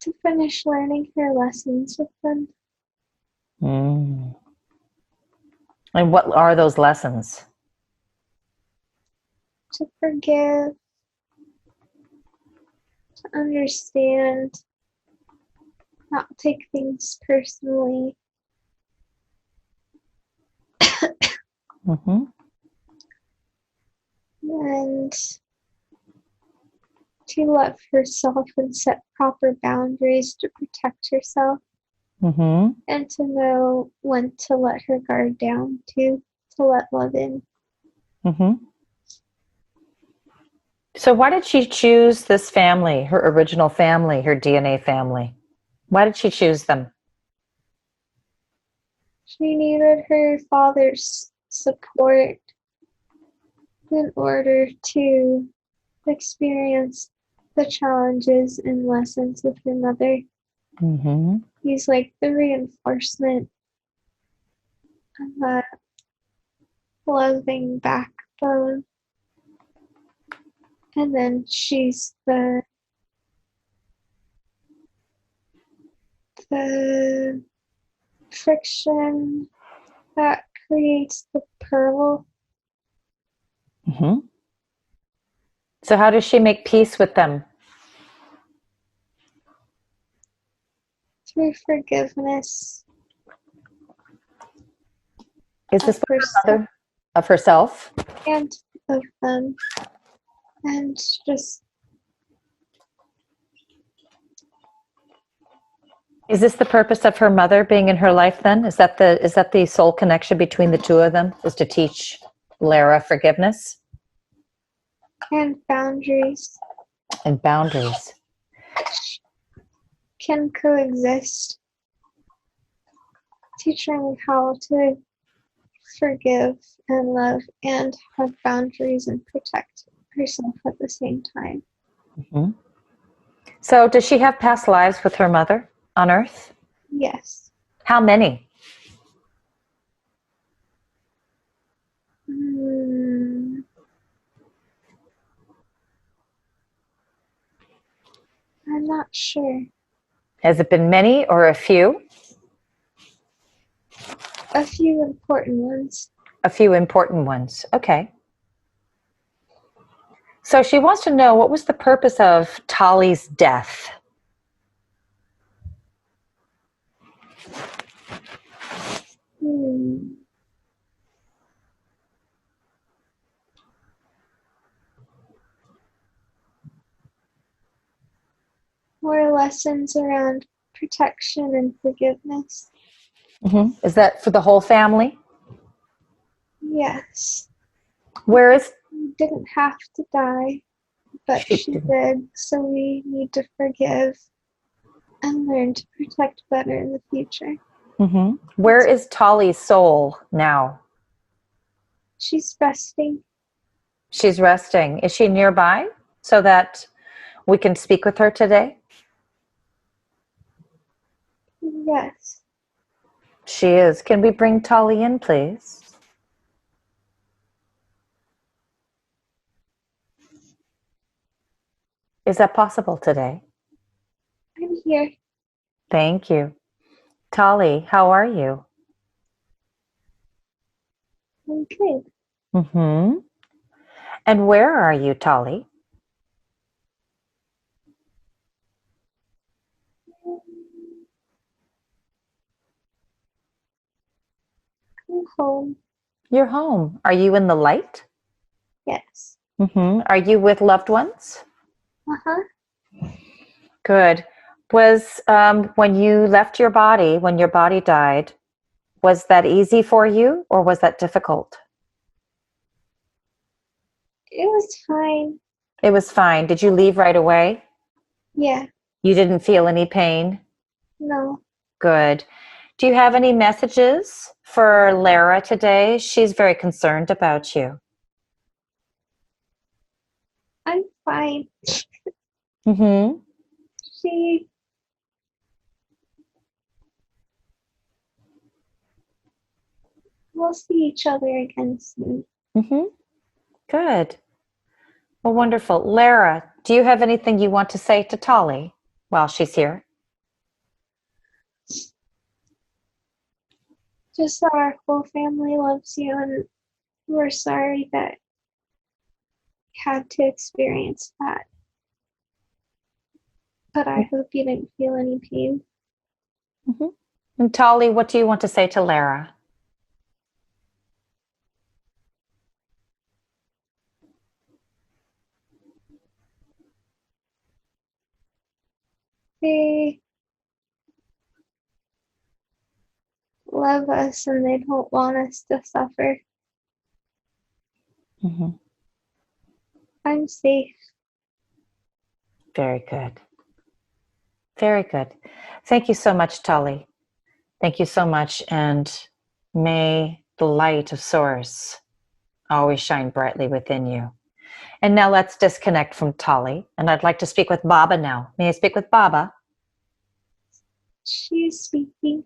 To finish learning her lessons with them. And what are those lessons? To forgive, to understand, not take things personally. And to love herself and set proper boundaries to protect herself. And to know when to let her guard down, to let love in. So why did she choose this family, her original family, her DNA family? Why did she choose them? She needed her father's support in order to experience the challenges and lessons with her mother. He's like the reinforcement of that loving backbone. And then she's the friction that creates the pearl. So how does she make peace with them? Through forgiveness. Is this for her mother? Of herself? And of them. And just... Is this the purpose of her mother being in her life then? Is that the soul connection between the two of them? Is to teach Lara forgiveness? And boundaries. And boundaries. Can coexist. Teaching how to forgive and love and have boundaries and protect herself at the same time. So does she have past lives with her mother on Earth? Yes. How many? I'm not sure. Has it been many or a few? A few important ones. A few important ones. Okay. So she wants to know, what was the purpose of Tali's death? More lessons around protection and forgiveness. Is that for the whole family? Yes. Where is She didn't have to die, but she? she did. So we need to forgive and learn to protect better in the future. Where is Tolly's soul now? She's resting. She's resting. Is she nearby so that we can speak with her today? Yes. She is. Can we bring Tolly in, please? Is that possible today? I'm here. Thank you. Tolly, how are you? I'm good. And where are you, Tolly? I'm home. You're home. Are you in the light? Yes. Are you with loved ones? Uh-huh. Good. Was when you left your body, when your body died, was that easy for you or was that difficult? It was fine. It was fine. Did you leave right away? Yeah. You didn't feel any pain? No. Good. Do you have any messages for Lara today? She's very concerned about you. I'm fine. Mm-hmm. She We'll see each other again soon. Mm-hmm. Good. Well, wonderful. Lara, do you have anything you want to say to Tolly while she's here? Just that our whole family loves you and we're sorry that you had to experience that. But I hope you didn't feel any pain. Mm-hmm. And Tolly, what do you want to say to Lara? They love us and they don't want us to suffer. Mm-hmm. I'm safe. Very good. Very good. Thank you so much, Tolly. Thank you so much. And may the light of Source always shine brightly within you. And now let's disconnect from Tolly. And I'd like to speak with Baba now. May I speak with Baba? She's speaking.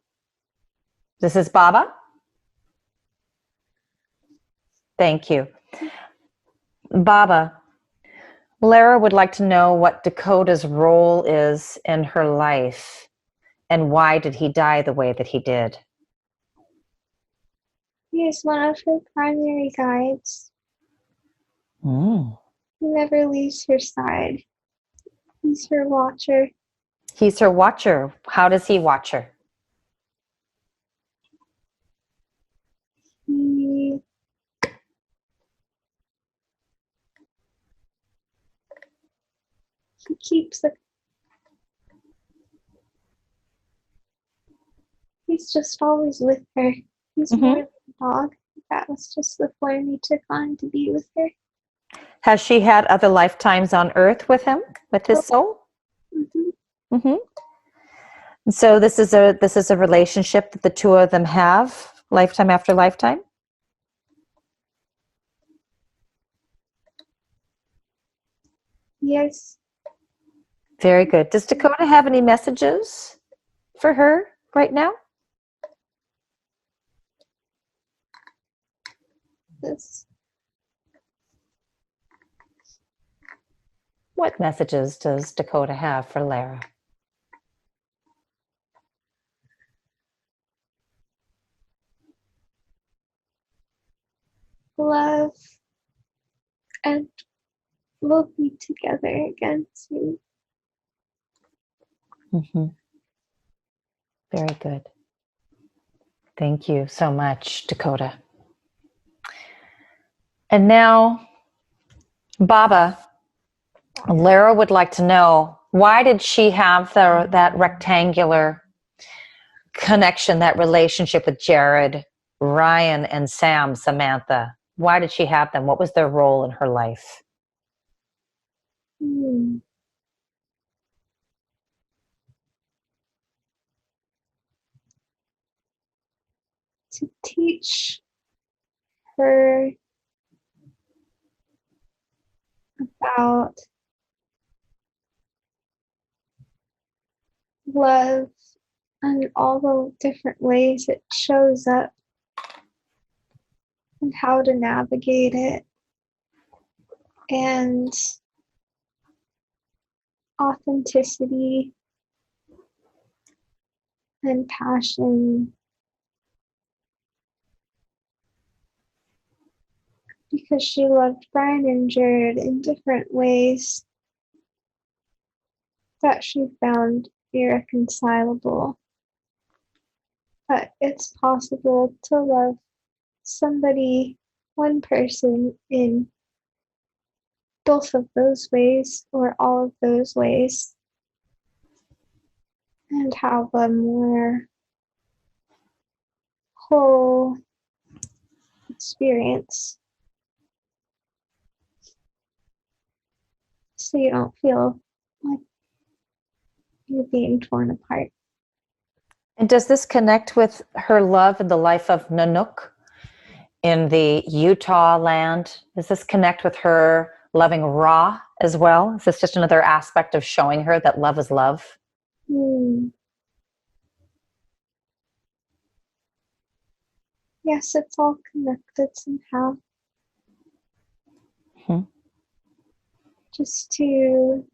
This is Baba. Thank you. Baba, Lara would like to know what Dakota's role is in her life and why did he die the way that he did? He is one of her primary guides. Mm. He never leaves her side. He's her watcher. He's her watcher. How does he watch her? He keeps the He's just always with her. He's more than a dog. That was just the form he took on to be with her. Has she had other lifetimes on Earth with him, with his soul? Mm-hmm. And so this is a relationship that the two of them have, lifetime after lifetime? Yes. Very good. Does Dakota have any messages for her right now? This. What messages does Dakota have for Lara? Love. And we'll be together again soon. Very good. Thank you so much, Dakota. And now, Baba, Lara would like to know, why did she have that rectangular connection, that relationship with Jared Ryan and Sam, Samantha. Why did she have them? What was their role in her life? Hmm. To teach her about love and all the different ways it shows up and how to navigate it, and authenticity and passion, because she loved Brian and Jared in different ways that she found irreconcilable. But it's possible to love somebody, one person, in both of those ways or all of those ways, and have a more whole experience, so you don't feel like you're being torn apart. And does this connect with her love in the life of Nanook in the Utah land? Does this connect with her loving Ra as well? Is this just another aspect of showing her that love is love? Yes, it's all connected somehow. Just to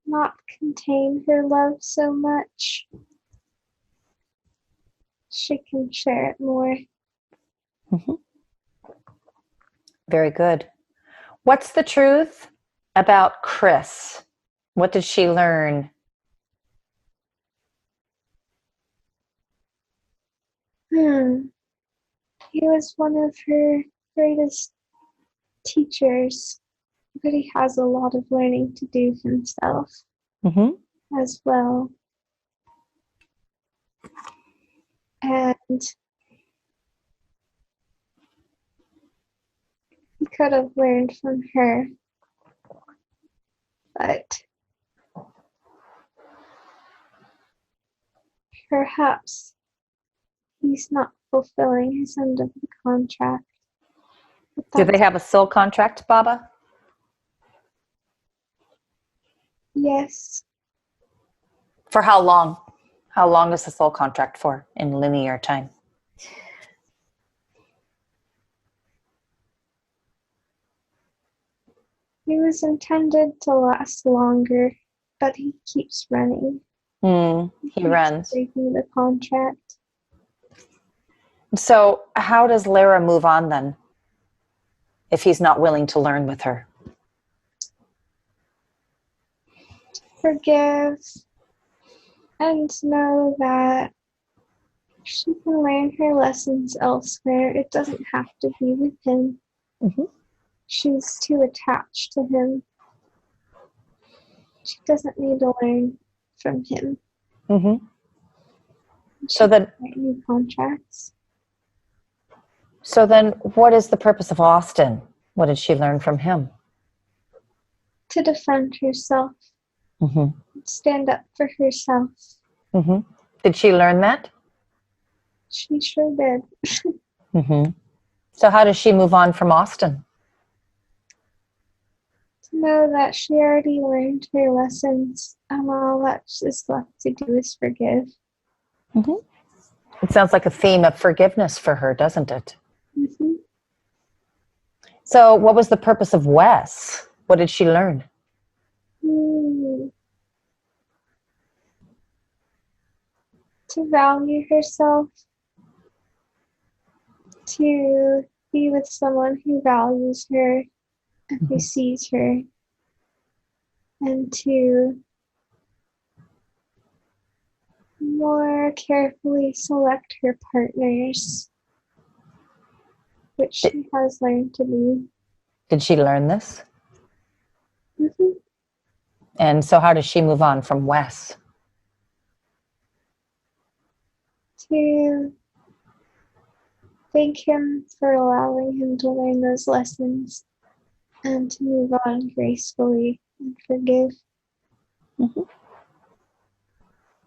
not contain her love so much, she can share it more. Very good. What's the truth about Chris? What did she learn? He was one of her greatest teachers, but he has a lot of learning to do himself as well. And he could have learned from her, but perhaps he's not fulfilling his end of the contract. Do they have a soul contract, Baba? Yes. For how long? How long is the soul contract for in linear time? He was intended to last longer, but he keeps running. He runs. Breaking the contract. So how does Lara move on then, if he's not willing to learn with her? Forgive and know that she can learn her lessons elsewhere. It doesn't have to be with him. She's too attached to him. She doesn't need to learn from him. So then, new contracts. So then, what is the purpose of Austin? What did she learn from him? To defend herself. Stand up for herself. Did she learn that? She sure did. So how does she move on from Austin? To know that she already learned her lessons, and all that is left to do is forgive. It sounds like a theme of forgiveness for her, doesn't it? So what was the purpose of Wes? What did she learn? To value herself, to be with someone who values her and who sees her, and to more carefully select her partners, which she has learned to do. Did she learn this? And so how does she move on from Wes? to thank him for allowing him to learn those lessons and to move on gracefully and forgive. Mm-hmm.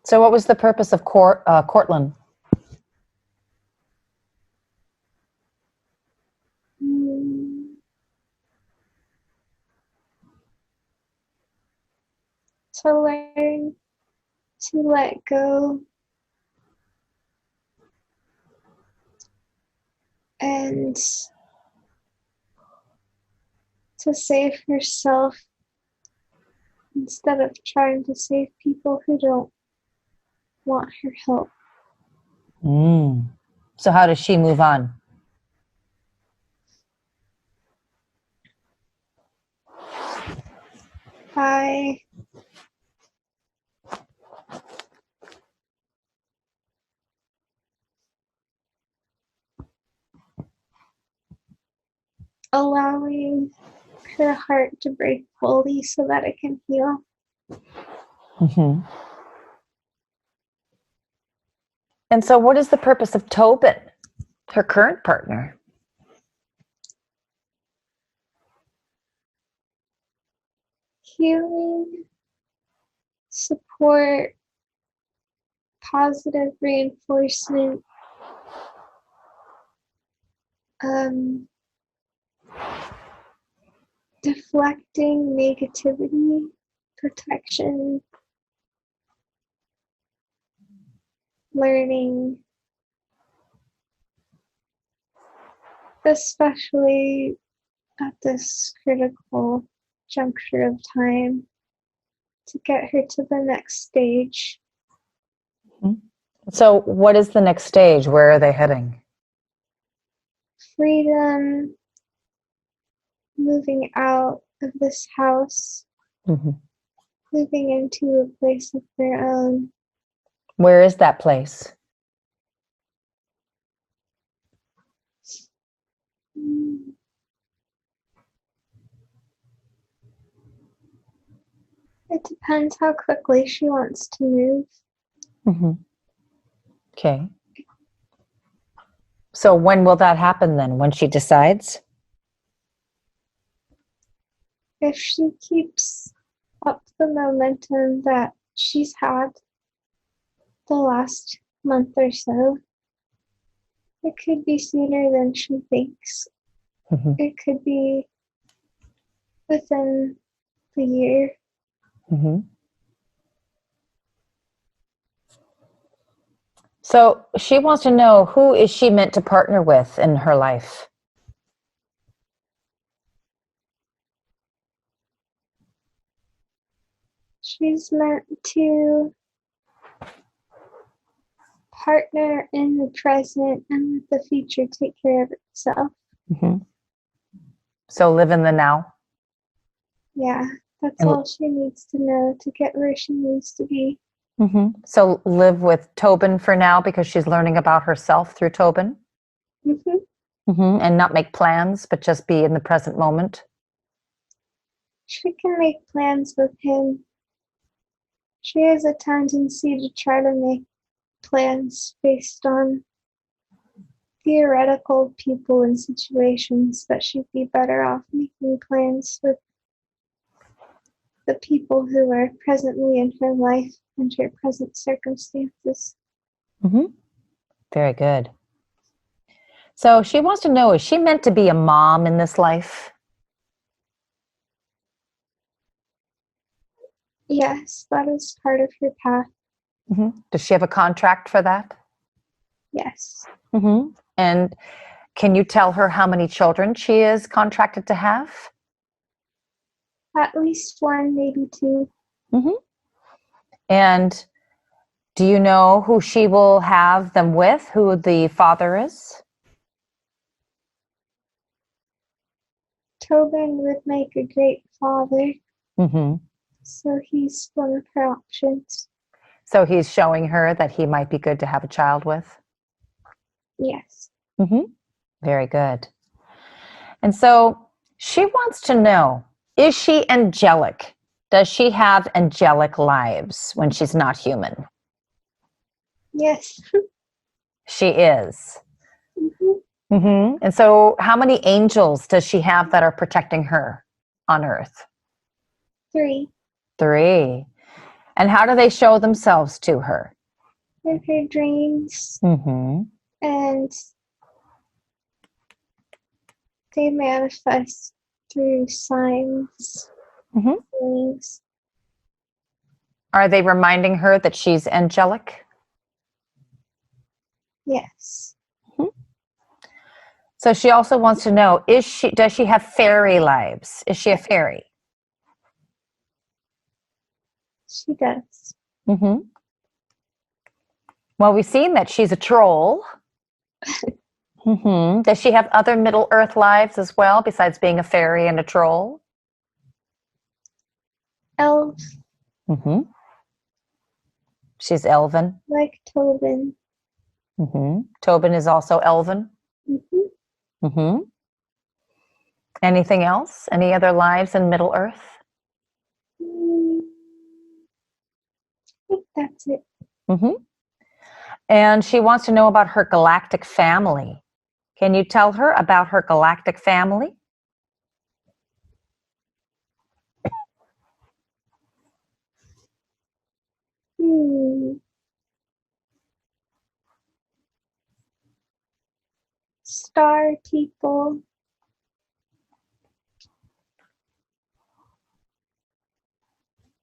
So what was the purpose of Cortland? To learn to let go and to save herself instead of trying to save people who don't want her help. So how does she move on? By allowing her heart to break fully so that it can heal. Mm-hmm. And so what is the purpose of Tobin, her current partner? Healing, support, positive reinforcement, deflecting negativity, protection, learning, especially at this critical juncture of time, to get her to the next stage. So what is the next stage? Where are they heading? Freedom, moving out of this house, moving into a place of their own. Where is that place? It depends how quickly she wants to move. Okay. So when will that happen then? When she decides? If she keeps up the momentum that she's had the last month or so, it could be sooner than she thinks. It could be within the year. So she wants to know, who is she meant to partner with in her life? She's meant to partner in the present and let the future take care of itself. So live in the now? Yeah, that's all she needs to know to get where she needs to be. So live with Tobin for now because she's learning about herself through Tobin? And not make plans, but just be in the present moment? She can make plans with him. She has a tendency to try to make plans based on theoretical people and situations, but she'd be better off making plans with the people who are presently in her life and her present circumstances. Very good. So she wants to know, is she meant to be a mom in this life? Yes, that is part of her path. Does she have a contract for that? Yes. And can you tell her how many children she is contracted to have? At least one, maybe two. And do you know who she will have them with, who the father is? Tobin would make a great father. So he's one of her options. So he's showing her that he might be good to have a child with? Yes. Very good. And so she wants to know, is she angelic? Does she have angelic lives when she's not human? Yes. She is. Hmm. And so how many angels does she have that are protecting her on earth? 3. 3. And how do they show themselves to her? In her dreams, Mm-hmm. and they manifest through signs, Mm-hmm. feelings. Are they reminding her that she's angelic? Yes, So she also wants to know, does she have fairy lives? Is she a fairy? she does. Mm-hmm. Well, we've seen that she's a troll. Mm-hmm. Does she have other Middle Earth lives as well, besides being a fairy and a troll? Elf, Mm-hmm. She's elven. like Tobin. Mm-hmm. Tobin is also elven. Hmm. Mm-hmm. Anything else? Any other lives in Middle Earth? I think that's it. Mm-hmm. And she wants to know about her galactic family. Can you tell her about her galactic family? Hmm. Star people.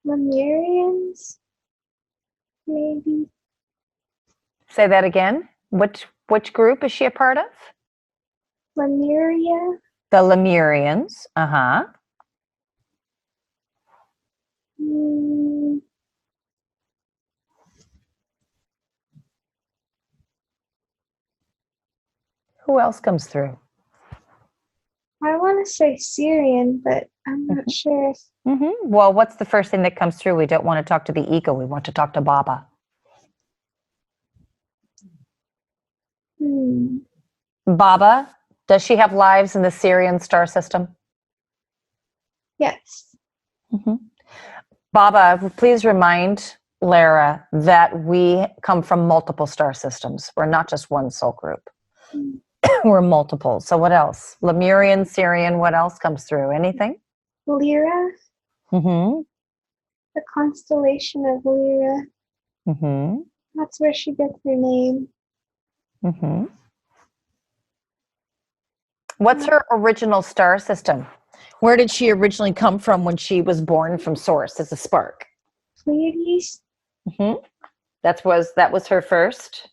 Lemurians, maybe. Say that again. Which group is she a part of? Lemuria. The Lemurians. Uh-huh. Hmm. Who else comes through? I want to say Syrian, but I'm not sure. Mm-hmm. Well, what's the first thing that comes through? We don't want to talk to the ego. We want to talk to Baba. Hmm. Baba, does she have lives in the Syrian star system? Yes. Mm-hmm. Baba, please remind Lara that we come from multiple star systems. We're not just one soul group. Hmm. We're multiple. So what else? Lemurian, Syrian, what else comes through? Anything? Lyra, Mm-hmm. the constellation of Lyra. Mm-hmm. That's where she gets her name. Mm-hmm. What's her original star system? Where did she originally come from when she was born from Source as a spark? Pleiades? Mm-hmm. That was her first.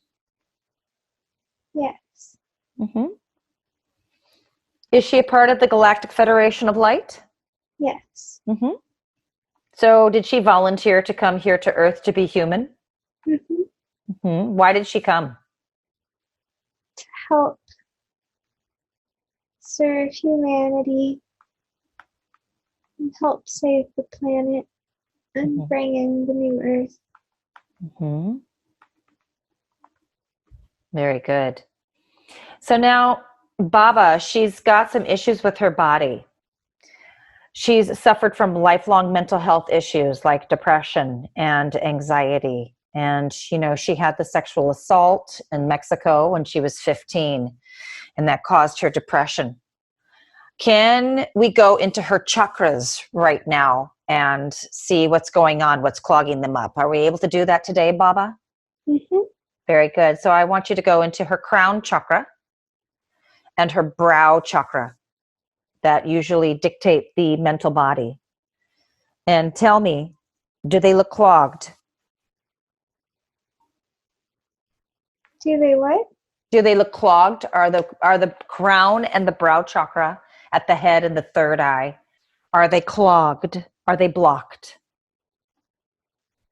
Yes. Mm-hmm. Is she a part of the Galactic Federation of Light? Yes. Mm-hmm. So did she volunteer to come here to Earth to be human? Hmm. Mm-hmm. Why did she come? Help serve humanity and help save the planet and bring in the new Earth. Mm-hmm. Very good. So now, Baba, she's got some issues with her body. She's suffered from lifelong mental health issues like depression and anxiety. And, she had the sexual assault in Mexico when she was 15, and that caused her depression. Can we go into her chakras right now and see what's going on, what's clogging them up? Are we able to do that today, Baba? Hmm. Very good. So I want you to go into her crown chakra and her brow chakra that usually dictate the mental body. And tell me, do they look clogged? Do they what? Do they look clogged? Are the crown and the brow chakra at the head and the third eye, are they clogged? Are they blocked?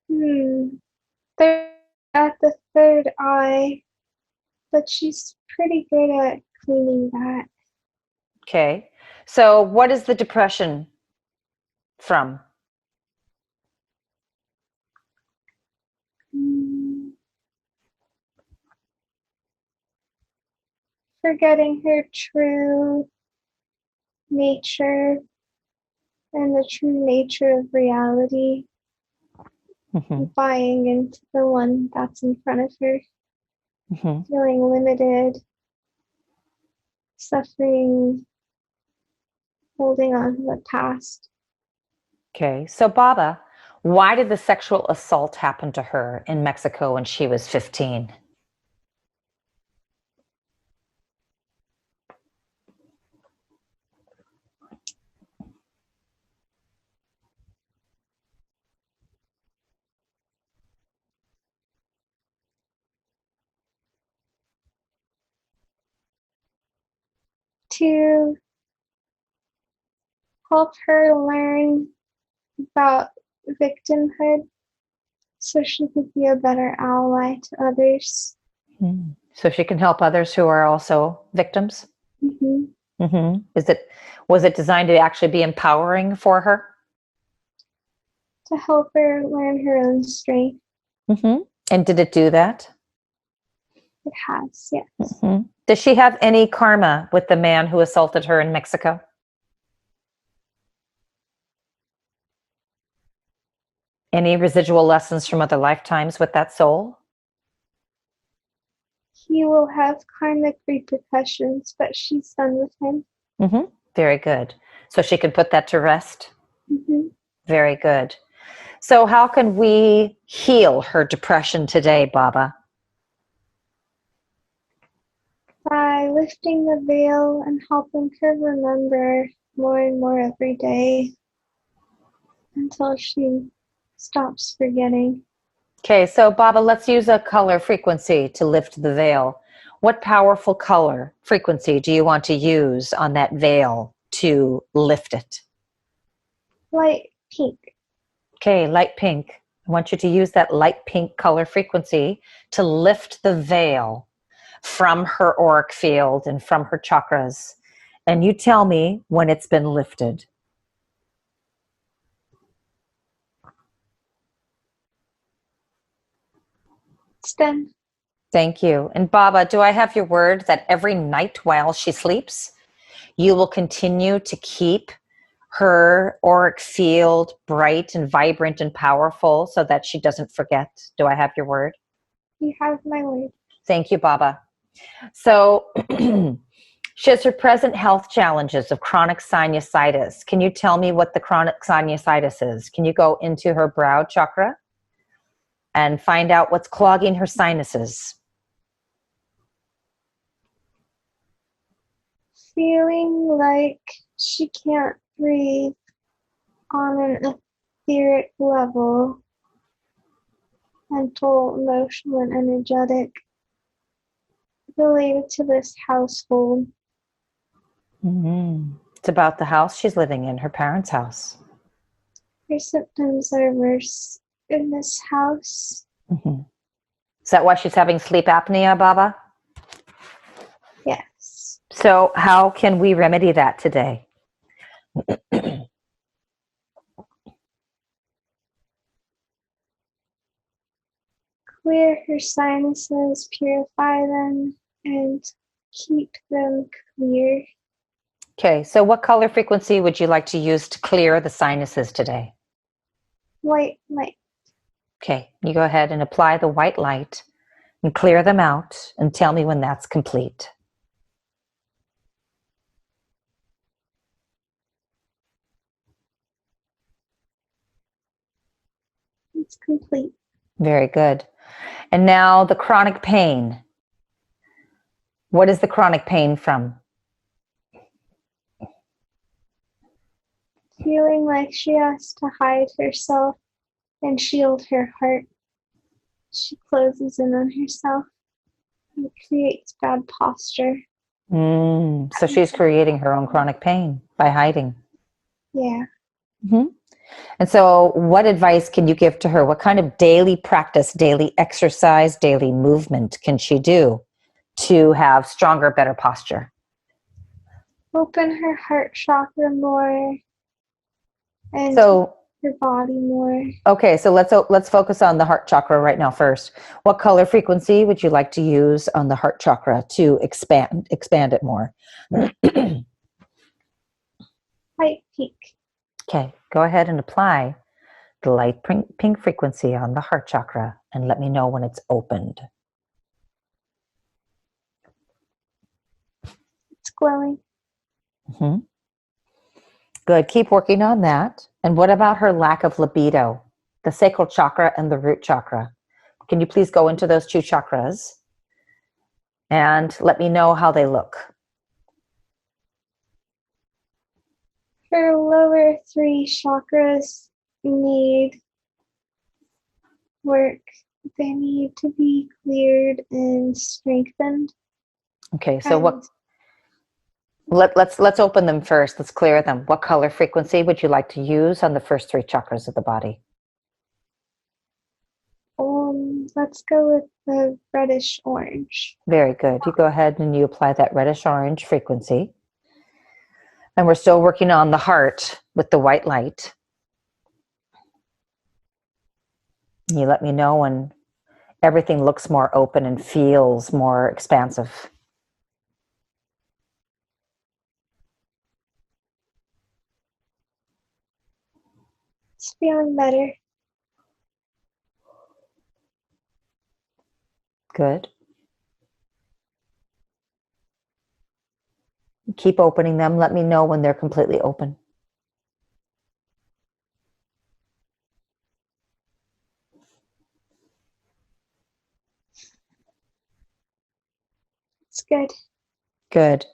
They're at the third eye, but she's pretty good at cleaning that. Okay. So what is the depression from? Hmm. Forgetting her true nature and the true nature of reality, Mm-hmm. buying into the one that's in front of her. feeling limited, suffering, holding on to the past. Okay, so Baba, why did the sexual assault happen to her in Mexico when she was 15? To help her learn about victimhood so she could be a better ally to others. So she can help others who are also victims? Was it designed to actually be empowering for her? To help her learn her own strength. And did it do that? It has, yes. Does she have any karma with the man who assaulted her in Mexico? Any residual lessons from other lifetimes with that soul? He will have karmic repercussions, but she's done with him. Very good. So she can put that to rest? Very good. So how can we heal her depression today, Baba? By lifting the veil and helping her remember more and more every day until she stops forgetting. Okay, so Baba, let's use a color frequency to lift the veil. What powerful color frequency do you want to use on that veil to lift it? Light pink. Okay, light pink. I want you to use that light pink color frequency to lift the veil from her auric field and from her chakras. And you tell me when it's been lifted. It's done. Thank you. And Baba, do I have your word that every night while she sleeps, you will continue to keep her auric field bright and vibrant and powerful so that she doesn't forget? Do I have your word? You have my word. Thank you, Baba. So she has her present health challenges of chronic sinusitis. Can you tell me what the chronic sinusitis is? Can you go into her brow chakra and find out what's clogging her sinuses? Feeling like she can't breathe on an etheric level, mental, emotional, and energetic, related to this household. It's about the house she's living in, her parents' house. Her symptoms are worse in this house. Is that why she's having sleep apnea, Baba? Yes. So how can we remedy that today? Clear her sinuses, purify them, and keep them clear. Okay, so what color frequency would you like to use to clear the sinuses today? White light. Okay, you go ahead and apply the white light and clear them out and tell me when that's complete. It's complete. Very good. And now the chronic pain. What is the chronic pain from? Feeling like she has to hide herself and shield her heart. She closes in on herself and creates bad posture. So she's creating her own chronic pain by hiding. Yeah. And so what advice can you give to her? What kind of daily practice, daily exercise, daily movement can she do to have stronger, better posture? Open her heart chakra more and So her body more. okay, so let's focus on the heart chakra right now first. What color frequency would you like to use on the heart chakra to expand it more? Light pink. Okay, go ahead and apply the light pink frequency on the heart chakra and let me know when it's opened. glowing. Mm-hmm. Good. Keep working on that. And what about her lack of libido, the sacral chakra and the root chakra? Can you please go into those two chakras and let me know how they look? Her lower 3 chakras need work. They need to be cleared and strengthened. Okay, so let's open them first. Let's clear them. What color frequency would you like to use on the first 3 chakras of the body? Let's go with the reddish orange. Very good. You go ahead and you apply that reddish orange frequency. And we're still working on the heart with the white light. You let me know when everything looks more open and feels more expansive. It's feeling better. Good. Keep opening them. Let me know when they're completely open. It's good. Good.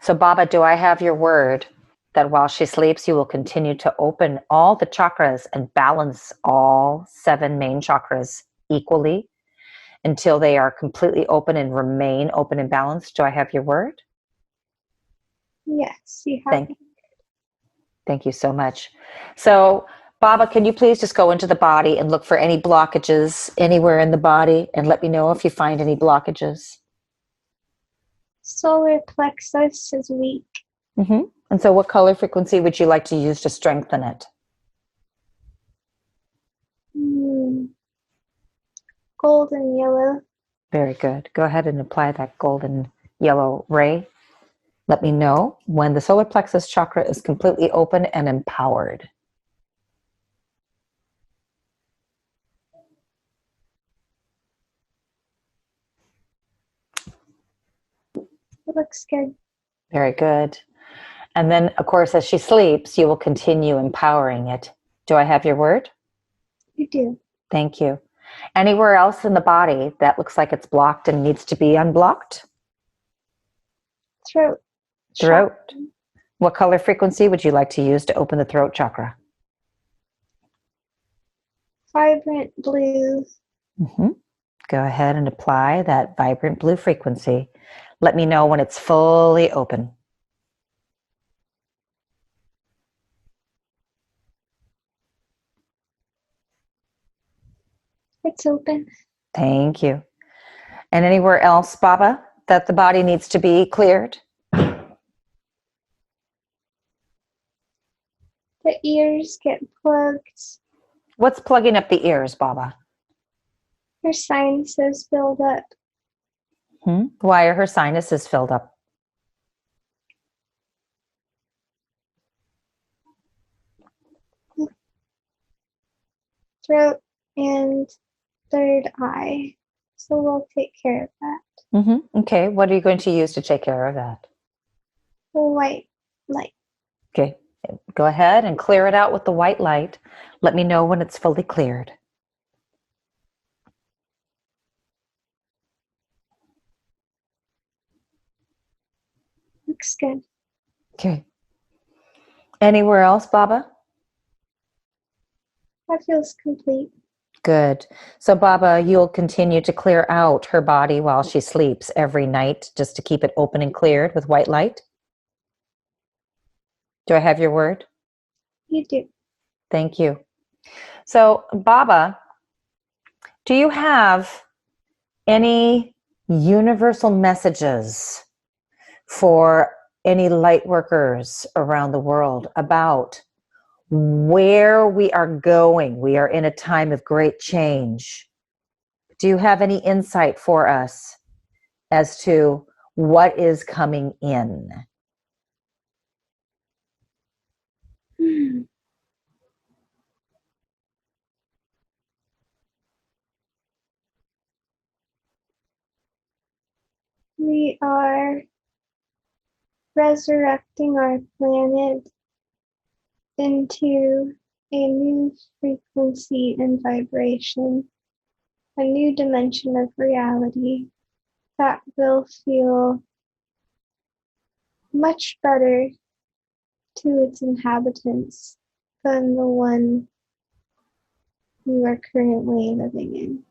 So, Baba, do I have your word that while she sleeps, you will continue to open all the chakras and balance all 7 main chakras equally until they are completely open and remain open and balanced? Do I have your word? Yes, you have. Thank you so much. So, Baba, can you please just go into the body and look for any blockages anywhere in the body and let me know if you find any blockages? Solar plexus is weak. Mm-hmm. And so what color frequency would you like to use to strengthen it? Golden yellow. Very good. Go ahead and apply that golden yellow ray. Let me know when the solar plexus chakra is completely open and empowered. It looks good. Very good. And then, of course, as she sleeps, you will continue empowering it. Do I have your word? You do. Thank you. Anywhere else in the body that looks like it's blocked and needs to be unblocked? Throat. Throat. Chakra. What color frequency would you like to use to open the throat chakra? Vibrant blue. Mm-hmm. Go ahead and apply that vibrant blue frequency. Let me know when it's fully open. It's open. Thank you. And anywhere else, Baba, that the body needs to be cleared? The ears get plugged. What's plugging up the ears, Baba? Her sinuses build up. Why are her sinuses filled up? Throat and third eye. So we'll take care of that. Okay, what are you going to use to take care of that? The white light. Okay, go ahead and clear it out with the white light. Let me know when it's fully cleared. Looks good. Okay. Anywhere else, Baba? That feels complete. Good. So, Baba, you'll continue to clear out her body while she sleeps every night just to keep it open and cleared with white light? Do I have your word? You do. Thank you. So, Baba, do you have any universal messages for any light workers around the world about where we are going? We are in a time of great change. Do you have any insight for us as to what is coming in? We are resurrecting our planet into a new frequency and vibration, a new dimension of reality that will feel much better to its inhabitants than the one you are currently living in.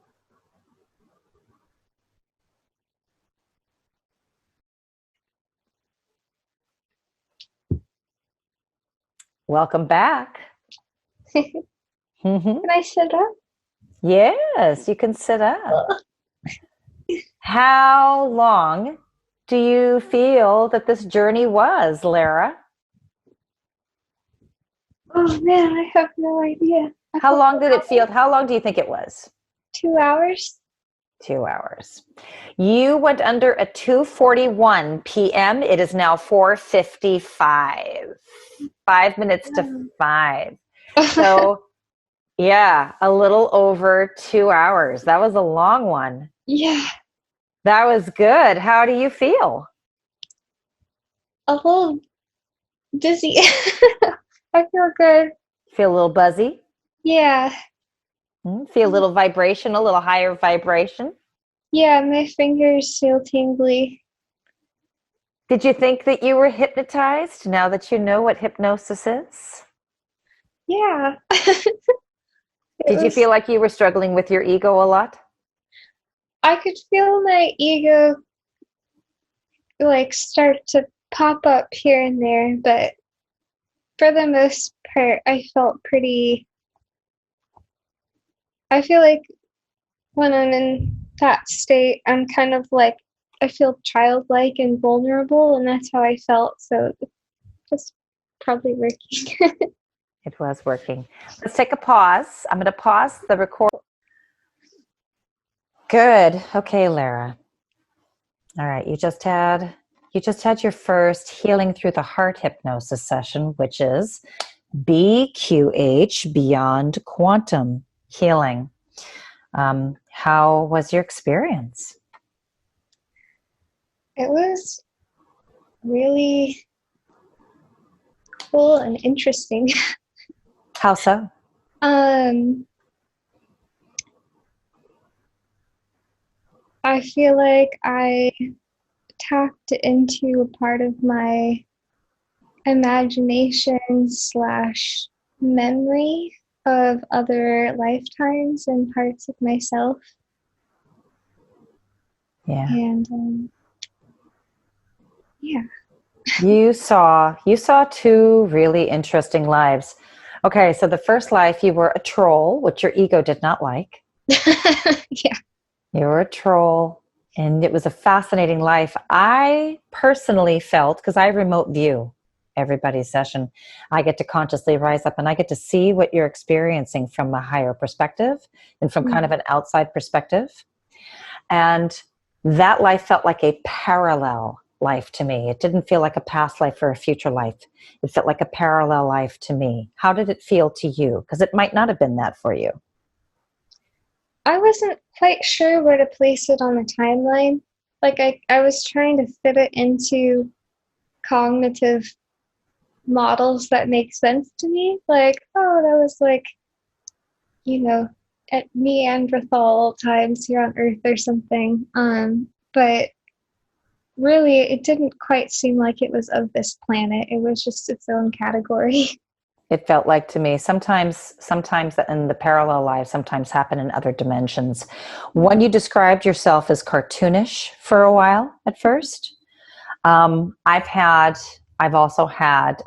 Welcome back. Can I sit up? Yes, you can sit up. How long do you feel that this journey was, Lara? Oh man, I have no idea. How long did it feel? How long do you think it was? 2 hours? 2 hours. You went under at 2:41 p.m. It is now 4:55. 5 minutes to 5. So, yeah, a little over 2 hours. That was a long one. Yeah. That was good. How do you feel? A little dizzy. I feel good. Feel a little buzzy? Yeah. Feel a little vibration, a little higher vibration? Yeah, my fingers feel tingly. Did you think that you were hypnotized now that you know what hypnosis is? Yeah. Did you feel like you were struggling with your ego a lot? I could feel my ego like start to pop up here and there, but for the most part, I felt pretty. I feel like when I'm in that state, I'm kind of like, I feel childlike and vulnerable, and that's how I felt. So it's probably working. It was working. Let's take a pause. I'm going to pause the record. Good. Okay, Lara. All right. You just had your first healing through the heart hypnosis session, which is BQH, Beyond Quantum Healing. How was your experience? It was really cool and interesting. How so? I feel like I tapped into a part of my imagination slash memory of other lifetimes and parts of myself. Yeah. And yeah. You saw two really interesting lives. Okay, so the first life you were a troll, which your ego did not like. Yeah. You were a troll, and it was a fascinating life. I personally felt, because I remote view everybody's session, I get to consciously rise up and I get to see what you're experiencing from a higher perspective and from kind of an outside perspective. And that life felt like a parallel life to me. It didn't feel like a past life or a future life. It felt like a parallel life to me. How did it feel to you? Because it might not have been that for you. I wasn't quite sure where to place it on the timeline. Like I was trying to fit it into cognitive models that make sense to me. Like, oh, that was like, at Neanderthal times here on Earth or something. But really, it didn't quite seem like it was of this planet. It was just its own category. It felt like to me, sometimes in the parallel lives, sometimes happen in other dimensions. When you described yourself as cartoonish for a while at first, I've also had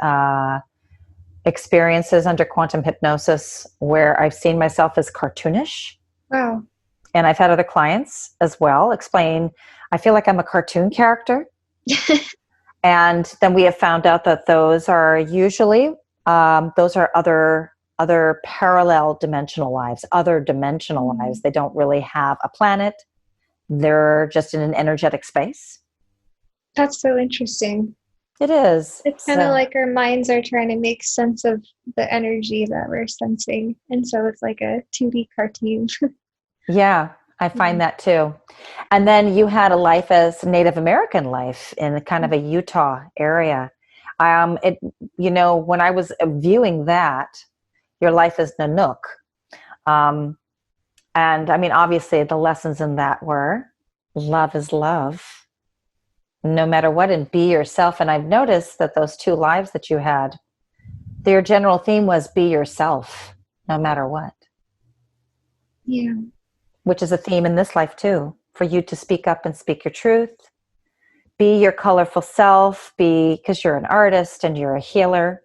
experiences under quantum hypnosis where I've seen myself as cartoonish. Wow. And I've had other clients as well explain, I feel like I'm a cartoon character. And then we have found out that those are usually those are other parallel dimensional lives, other dimensional lives. They don't really have a planet. They're just in an energetic space. That's so interesting. It is. It's kind of like our minds are trying to make sense of the energy that we're sensing. And so it's like a 2D cartoon. Yeah. I find that too. And then you had a life as Native American life in kind of a Utah area. It, when I was viewing that, your life as Nanook. And I mean, obviously the lessons in that were love is love, no matter what, and be yourself. And I've noticed that those two lives that you had, their general theme was be yourself, no matter what. Yeah. Which is a theme in this life too, for you to speak up and speak your truth. Be your colorful self, because you're an artist and you're a healer.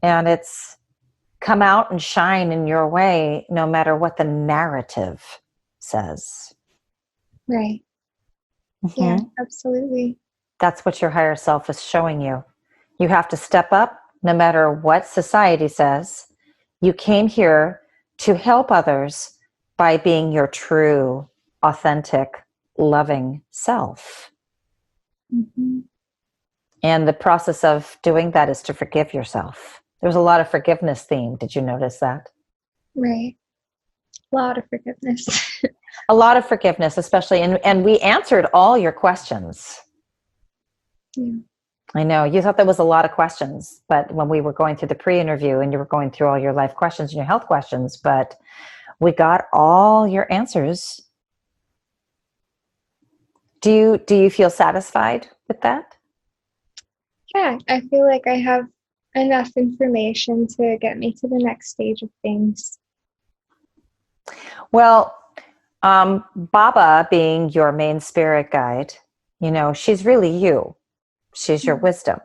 And it's come out and shine in your way, no matter what the narrative says. Right. Mm-hmm. Yeah, absolutely. That's what your higher self is showing you. You have to step up no matter what society says. You came here to help others by being your true, authentic, loving self. Mm-hmm. And the process of doing that is to forgive yourself. There's a lot of forgiveness theme. Did you notice that? Right. A lot of forgiveness. A lot of forgiveness, especially, and we answered all your questions. Yeah. I know you thought there was a lot of questions, but when we were going through the pre-interview and you were going through all your life questions and your health questions, but we got all your answers. Do you feel satisfied with that? Yeah, I feel like I have enough information to get me to the next stage of things. Well, Baba being your main spirit guide, she's really you. She's your wisdom.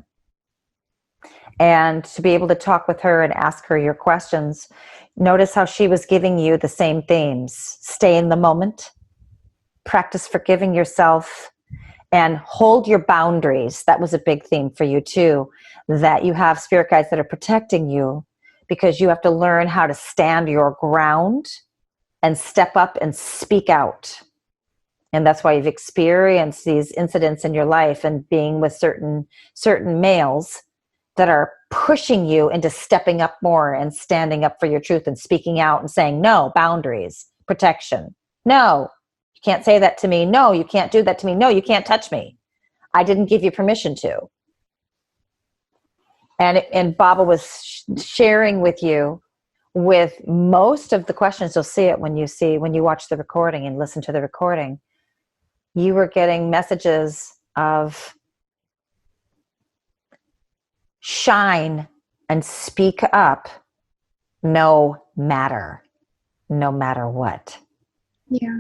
And to be able to talk with her and ask her your questions, notice how she was giving you the same themes. Stay in the moment, practice forgiving yourself, and hold your boundaries. That was a big theme for you too, that you have spirit guides that are protecting you because you have to learn how to stand your ground and step up and speak out. And that's why you've experienced these incidents in your life and being with certain males that are pushing you into stepping up more and standing up for your truth and speaking out and saying, no, boundaries, protection. No, you can't say that to me. No, you can't do that to me. No, you can't touch me. I didn't give you permission to. And Baba was sharing with you with most of the questions. You'll see it when you watch the recording and listen to the recording. You were getting messages of shine and speak up no matter what. Yeah.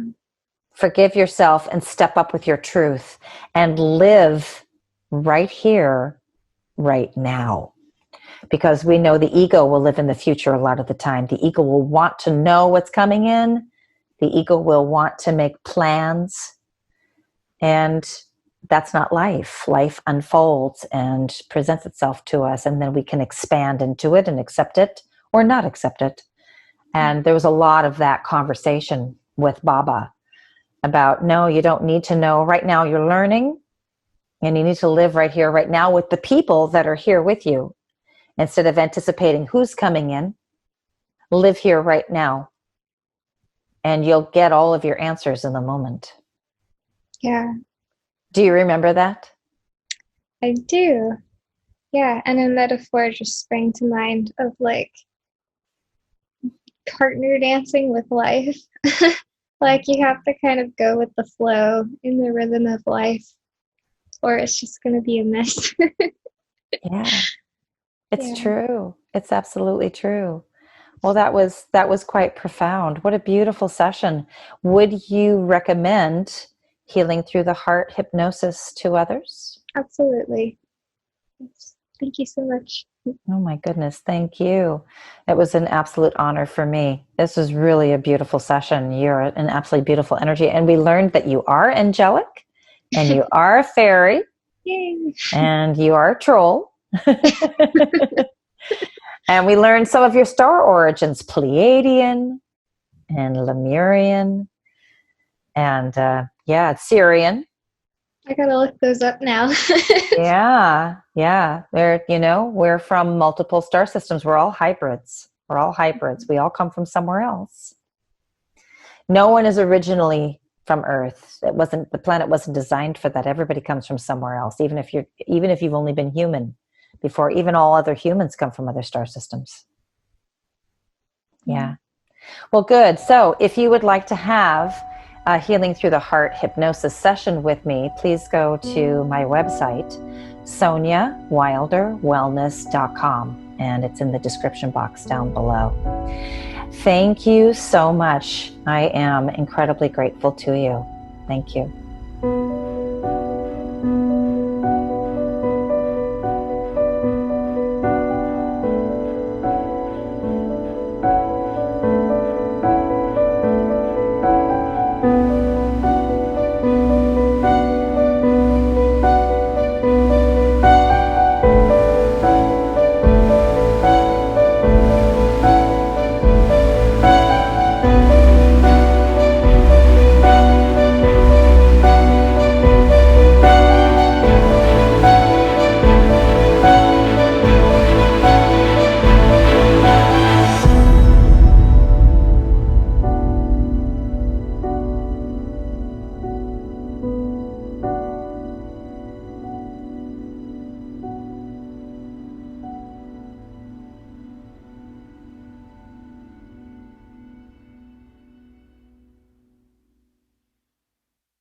Forgive yourself and step up with your truth and live right here, right now. Because we know the ego will live in the future a lot of the time. The ego will want to know what's coming in. The ego will want to make plans. And that's not life. Life unfolds and presents itself to us, and then we can expand into it and accept it or not accept it. And there was a lot of that conversation with Baba about, no, you don't need to know. Right now you're learning, and you need to live right here, right now with the people that are here with you. Instead of anticipating who's coming in, live here right now. And you'll get all of your answers in the moment. Yeah. Do you remember that? I do. Yeah, and a metaphor just sprang to mind of like partner dancing with life. Like you have to kind of go with the flow in the rhythm of life, or it's just going to be a mess. Yeah, it's true. It's absolutely true. Well, that was quite profound. What a beautiful session. Would you recommend healing through the heart hypnosis to others? Absolutely. Yes. Thank you so much. Oh my goodness, thank you. It was an absolute honor for me. This was really a beautiful session. You're an absolutely beautiful energy. And we learned that you are angelic and you are a fairy. Yay. And you are a troll. And we learned some of your star origins, Pleiadian and Lemurian and Syrian. I gotta look those up now. Yeah. We're from multiple star systems. We're all hybrids. We all come from somewhere else. No one is originally from Earth. The planet wasn't designed for that. Everybody comes from somewhere else, even if you've only been human before. Even all other humans come from other star systems. Yeah. Well, good. So if you would like to have a Healing Through the Heart hypnosis session with me, please go to my website, soniawilderwellness.com, and it's in the description box down below. Thank you so much. I am incredibly grateful to you. Thank you.